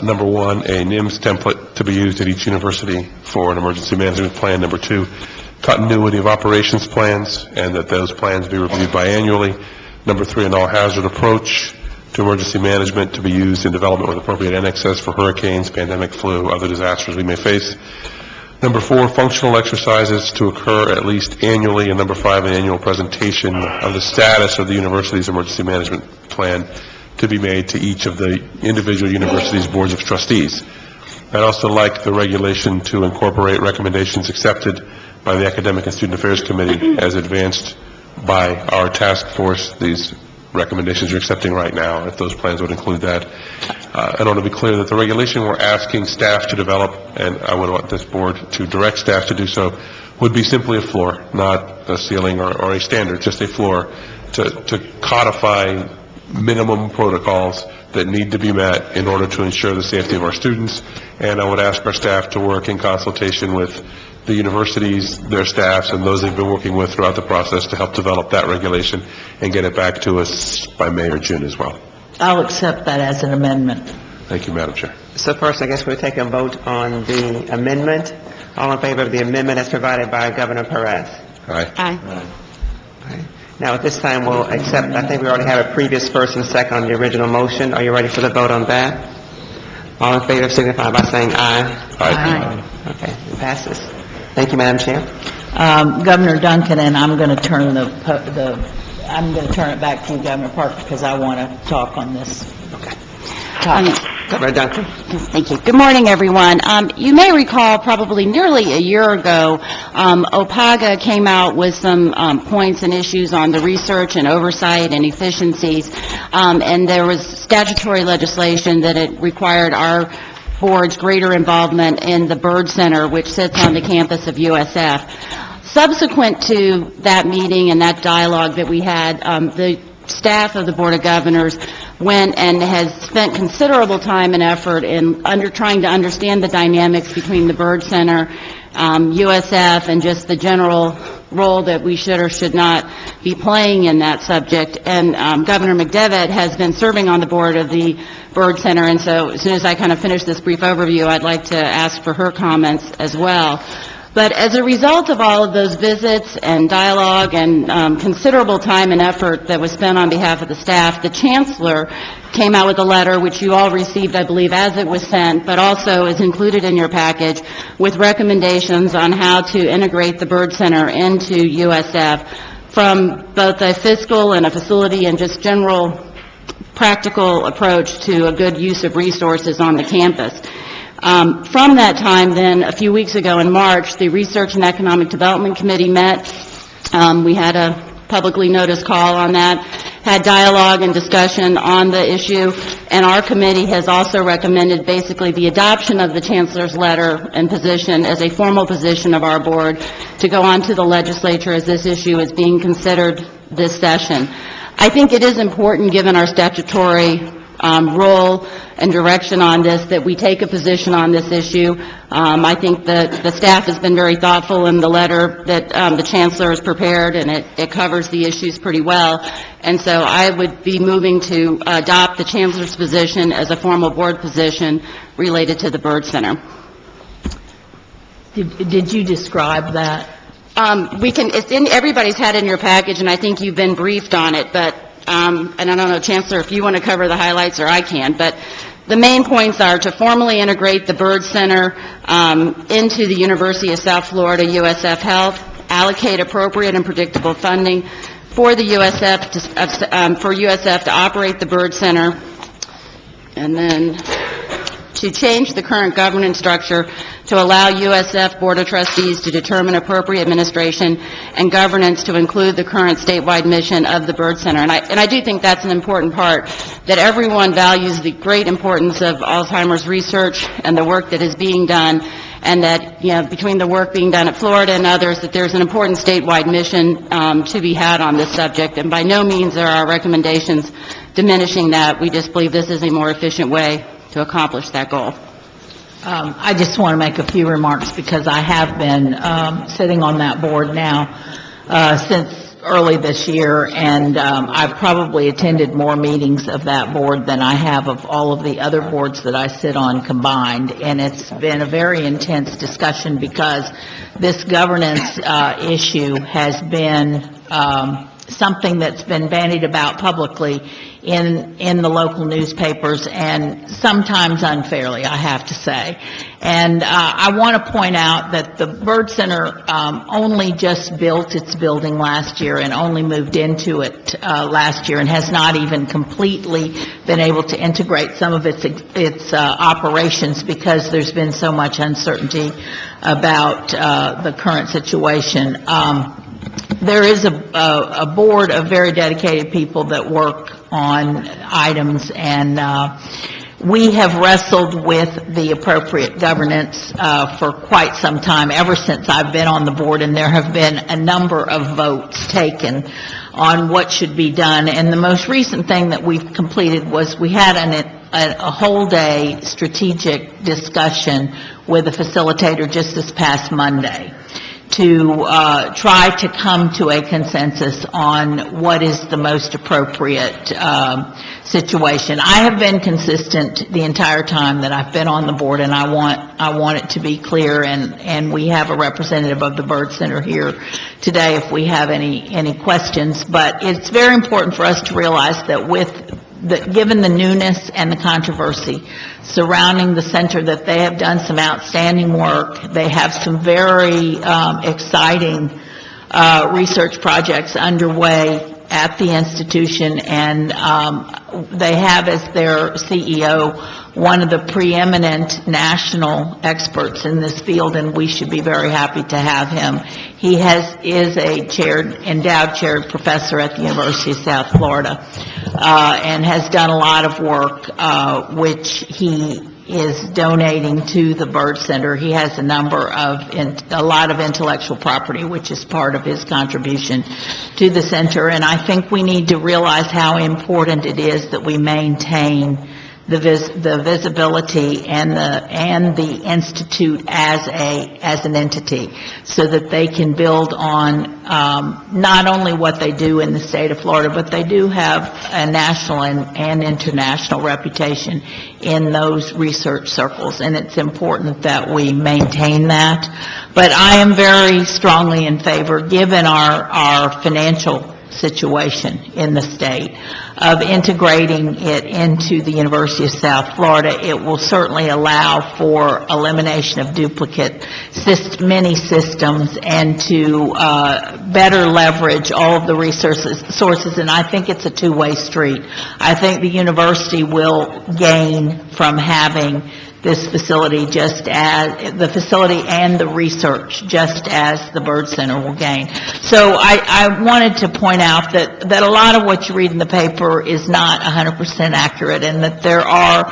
number one, a NIMS template to be used at each university for an emergency management plan. Number two, continuity of operations plans, and that those plans be reviewed biannually. Number three, an all-hazard approach to emergency management to be used in development with appropriate annexes for hurricanes, pandemic, flu, other disasters we may face. Number four, functional exercises to occur at least annually. And number five, an annual presentation of the status of the university's emergency management plan to be made to each of the individual universities' boards of trustees. I'd also like the regulation to incorporate recommendations accepted by the Academic and Student Affairs Committee as advanced by our task force. These recommendations you're accepting right now, if those plans would include that. I want to be clear that the regulation we're asking staff to develop, and I would want this board to direct staff to do so, would be simply a floor, not a ceiling or a standard, just a floor to codify minimum protocols that need to be met in order to ensure the safety of our students. And I would ask our staff to work in consultation with the universities, their staffs, and those they've been working with throughout the process to help develop that regulation and get it back to us by May or June as well. I'll accept that as an amendment. Thank you, Madam Chair. So first, I guess we'll take a vote on the amendment. All in favor of the amendment as provided by Governor Perez? Aye. Aye. Now, at this time, we'll accept, I think we already have a previous first and second on the original motion. Are you ready for the vote on that? All in favor signify by saying aye. Aye. Okay, it passes. Thank you, Madam Chair. Governor Duncan, and I'm going to turn I'm going to turn it back to you, Governor Parker, because I want to talk on this. Okay. Governor Duncan. Thank you. Good morning, everyone. You may recall probably nearly a year ago, OPAGA came out with some points and issues on the research and oversight and efficiencies, and there was statutory legislation that it required our board's greater involvement in the Byrd Center, which sits on the campus of USF. Subsequent to that meeting and that dialogue that we had, the staff of the Board of Governors went and has spent considerable time and effort in trying to understand the dynamics between the Byrd Center, USF, and just the general role that we should or should not be playing in that subject. And Governor McDevitt has been serving on the board of the Byrd Center, and so as soon as I kind of finish this brief overview, I'd like to ask for her comments as well. But as a result of all of those visits and dialogue and considerable time and effort that was spent on behalf of the staff, the Chancellor came out with a letter, which you all received, I believe, as it was sent, but also is included in your package, with recommendations on how to integrate the Byrd Center into USF from both a fiscal and a facility and just general practical approach to a good use of resources on the campus. From that time, then, a few weeks ago in March, the Research and Economic Development Committee met. We had a publicly noticed call on that, had dialogue and discussion on the issue, and our committee has also recommended basically the adoption of the Chancellor's letter and position as a formal position of our board to go on to the legislature as this issue is being considered this session. I think it is important, given our statutory role and direction on this, that we take a position on this issue. I think that the staff has been very thoughtful in the letter that the Chancellor has prepared, and it covers the issues pretty well. And so I would be moving to adopt the Chancellor's position as a formal board position related to the Byrd Center. Did you describe that? It's in, everybody's had it in your package, and I think you've been briefed on it, but and I don't know, Chancellor, if you want to cover the highlights, or I can, but the main points are to formally integrate the Byrd Center into the University of South Florida USF Health, allocate appropriate and predictable funding for the USF for USF to operate the Byrd Center, and then to change the current governance structure to allow USF Board of Trustees to determine appropriate administration and governance to include the current statewide mission of the Byrd Center. And I do think that's an important part, that everyone values the great importance of Alzheimer's research and the work that is being done, and that, you know, between the work being done at Florida and others, that there's an important statewide mission to be had on this subject. And by no means are our recommendations diminishing that. We just believe this is a more efficient way to accomplish that goal. I just want to make a few remarks because I have been sitting on that board now since early this year, and I've probably attended more meetings of that board than I have of all of the other boards that I sit on combined, and it's been a very intense discussion because this governance issue has been something that's been bandied about publicly in the local newspapers, and sometimes unfairly, I have to say. And I want to point out that the Byrd Center only just built its building last year and only moved into it last year, and has not even completely been able to integrate some of its operations because there's been so much uncertainty about the current situation. There is a board of very dedicated people that work on items, and we have wrestled with the appropriate governance for quite some time, ever since I've been on the board, and there have been a number of votes taken on what should be done. And the most recent thing that we've completed was we had a whole day strategic discussion with a facilitator just this past Monday to try to come to a consensus on what is the most appropriate situation. I have been consistent the entire time that I've been on the board, and I want it to be clear, and we have a representative of the Byrd Center here today if we have any questions. But it's very important for us to realize that given the newness and the controversy surrounding the center, that they have done some outstanding work. They have some very exciting research projects underway at the institution, and they have as their CEO one of the preeminent national experts in this field, and we should be very happy to have him. He is a endowed chaired professor at the University of South Florida, and has done a lot of work which he is donating to the Byrd Center. He has a lot of intellectual property, which is part of his contribution to the center. And I think we need to realize how important it is that we maintain the visibility and the institute as an entity, so that they can build on not only what they do in the state of Florida, but they do have a national and international reputation in those research circles, and it's important that we maintain that. But I am very strongly in favor, given our financial situation in the state, of integrating it into the University of South Florida. It will certainly allow for elimination of duplicate many systems, and to better leverage all of the sources, and I think it's a two-way street. I think the university will gain from having this facility, just as the facility and the research, just as the Byrd Center will gain. So I wanted to point out that a lot of what you read in the paper is not 100% accurate, and that there are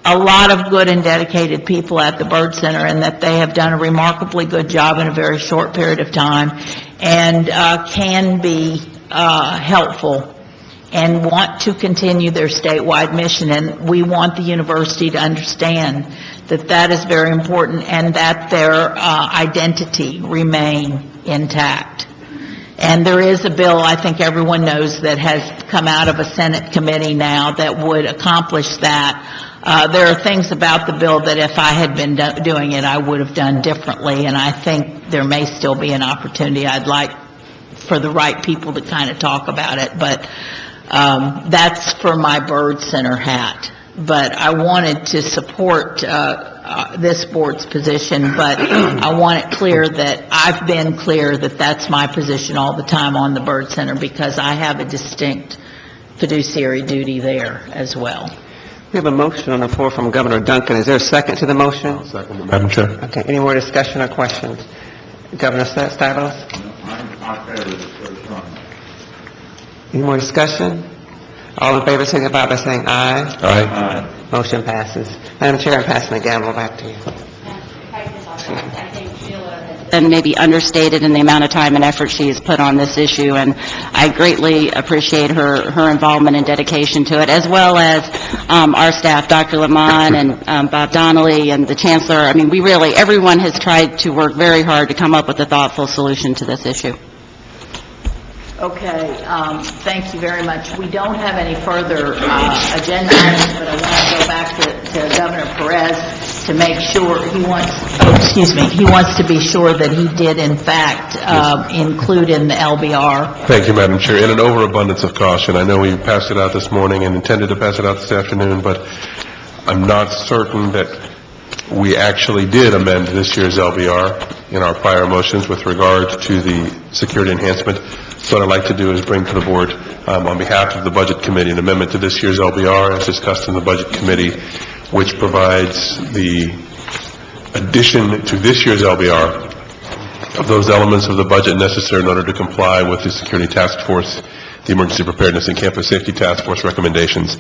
a lot of good and dedicated people at the Byrd Center, and that they have done a remarkably good job in a very short period of time, and can be helpful and want to continue their statewide mission. And we want the university to understand that that is very important, and that their identity remain intact. And there is a bill, I think everyone knows, that has come out of a Senate committee now that would accomplish that. There are things about the bill that if I had been doing it, I would have done differently, and I think there may still be an opportunity. I'd like for the right people to kind of talk about it, but that's for my Byrd Center hat. But I wanted to support this board's position, but I want it clear that I've been clear that that's my position all the time on the Byrd Center, because I have a distinct fiduciary duty there as well. We have a motion on the floor from Governor Duncan. Is there a second to the motion? I'll second it, Madam Chair. Okay, any more discussion or questions? Governor Stiles? Any more discussion? All in favor, signify by saying aye. Aye. Motion passes. Madam Chair, I'm passing the gavel back to you. And maybe understated in the amount of time and effort she has put on this issue, and I greatly appreciate her involvement and dedication to it, as well as our staff, Dr. Lamont and Bob Donnelly and the Chancellor. I mean, everyone has tried to work very hard to come up with a thoughtful solution to this issue. Okay, thank you very much. We don't have any further agenda items, but I want to go back to Governor Perez to make sure he wants to be sure that he did in fact include in the LBR. Thank you, Madam Chair. In an overabundance of caution, I know we passed it out this morning and intended to pass it out this afternoon, but I'm not certain that we actually did amend this year's LBR in our prior motions with regard to the security enhancement. So what I'd like to do is bring to the board, on behalf of the Budget Committee, an amendment to this year's LBR as discussed in the Budget Committee, which provides the addition to this year's LBR of those elements of the budget necessary in order to comply with the Security Task Force, the Emergency Preparedness and Campus Safety Task Force recommendations,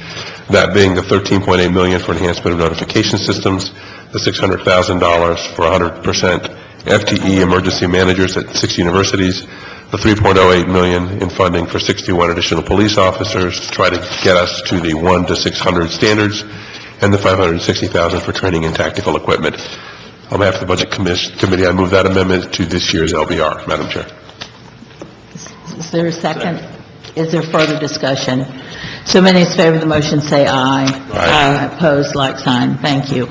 that being the $13.8 million for enhancement of notification systems, the $600,000 for 100% FTE emergency managers at 6 universities, the $3.08 million in funding for 61 additional police officers to try to get us to the 1 to 600 standards, and the $560,000 for training and tactical equipment. On behalf of the Budget Committee, I move that amendment to this year's LBR, Madam Chair. Is there a second? Is there further discussion? So many in favor of the motion say aye. Aye. Opposed, like sign. Thank you.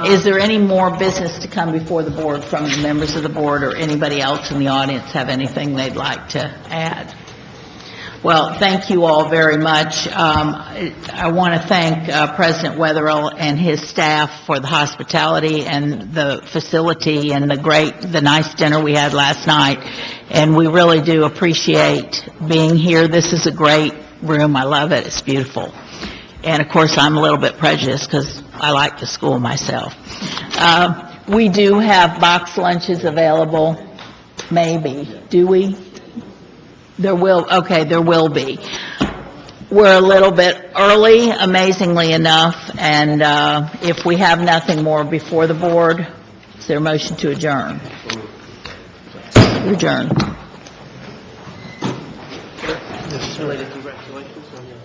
Is there any more business to come before the board from the members of the board, or anybody else in the audience have anything they'd like to add? Well, thank you all very much. I want to thank President Wetherill and his staff for the hospitality and the facility and the nice dinner we had last night. And we really do appreciate being here. This is a great room. I love it. It's beautiful. And of course, I'm a little bit prejudiced because I like the school myself. We do have box lunches available. Maybe. Do we? There will be. We're a little bit early, amazingly enough, and if we have nothing more before the board, is there a motion to adjourn? Adjourn. Congratulations on your